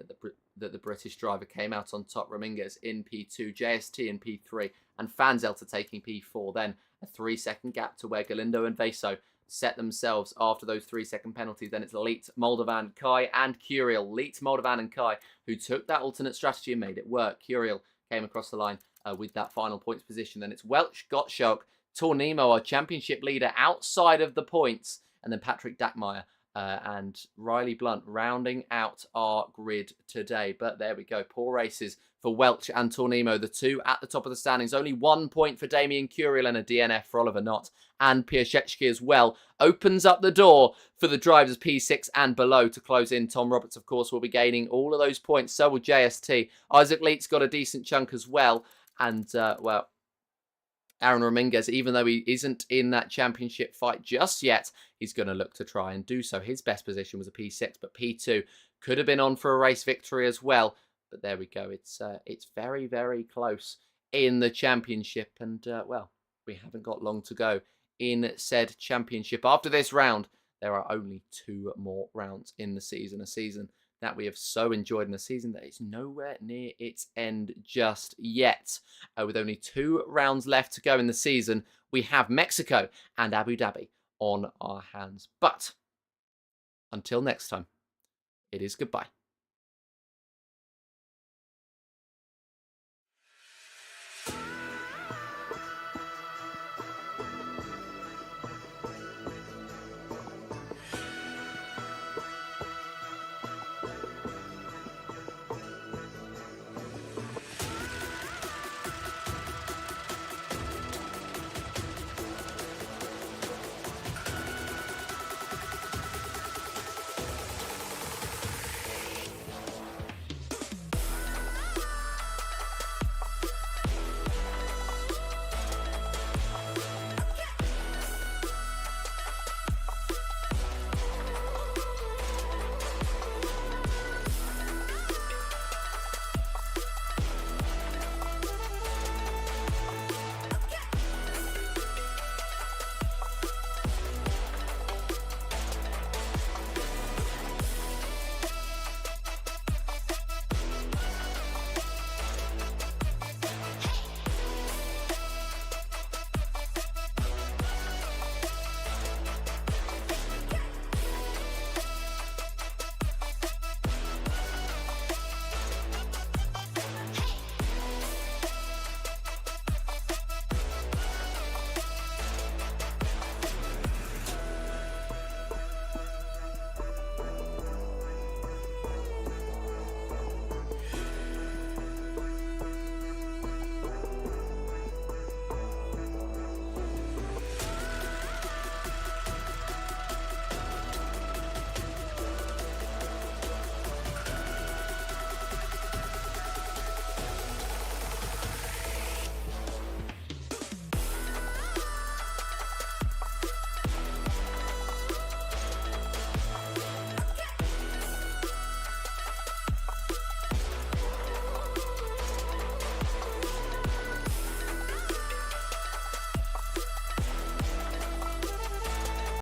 that the British driver came out on top. Ramirez in P2, JST in P3, and Fanzelter taking P4. Then a 3-second gap to where Galindo and Veso set themselves after those 3-second penalties. Then it's Leet, Moldovan, Kai, and Curiel. Leet, Moldovan, and Kai, who took that alternate strategy and made it work. Curiel came across the line with that final points position. Then it's Welch, Gottschalk, Tornimo, our championship leader outside of the points, and then Patrick Dackmeyer and Riley Blunt rounding out our grid today. But there we go. Poor races for Welch and Tornimo, the 2 at the top of the standings. Only 1 point for Damien Curiel and a DNF for Oliver Knott. And Piaszczewski as well opens up the door for the drivers P6 and below to close in. Tom Roberts, of course, will be gaining all of those points. So will JST. Isaac Leet's got a decent chunk as well. And, well, Aaron Ramirez, even though he isn't in that championship fight just yet, he's going to look to try and do so. His best position was a P6, but P2 could have been on for a race victory as well. But there we go. It's very, very close in the championship. And, well, we haven't got long to go in said championship. After this round, there are only 2 more rounds in the season. A season that we have so enjoyed, in a season that is nowhere near its end just yet. With only 2 rounds left to go in the season, we have Mexico and Abu Dhabi on our hands. But until next time, it is goodbye.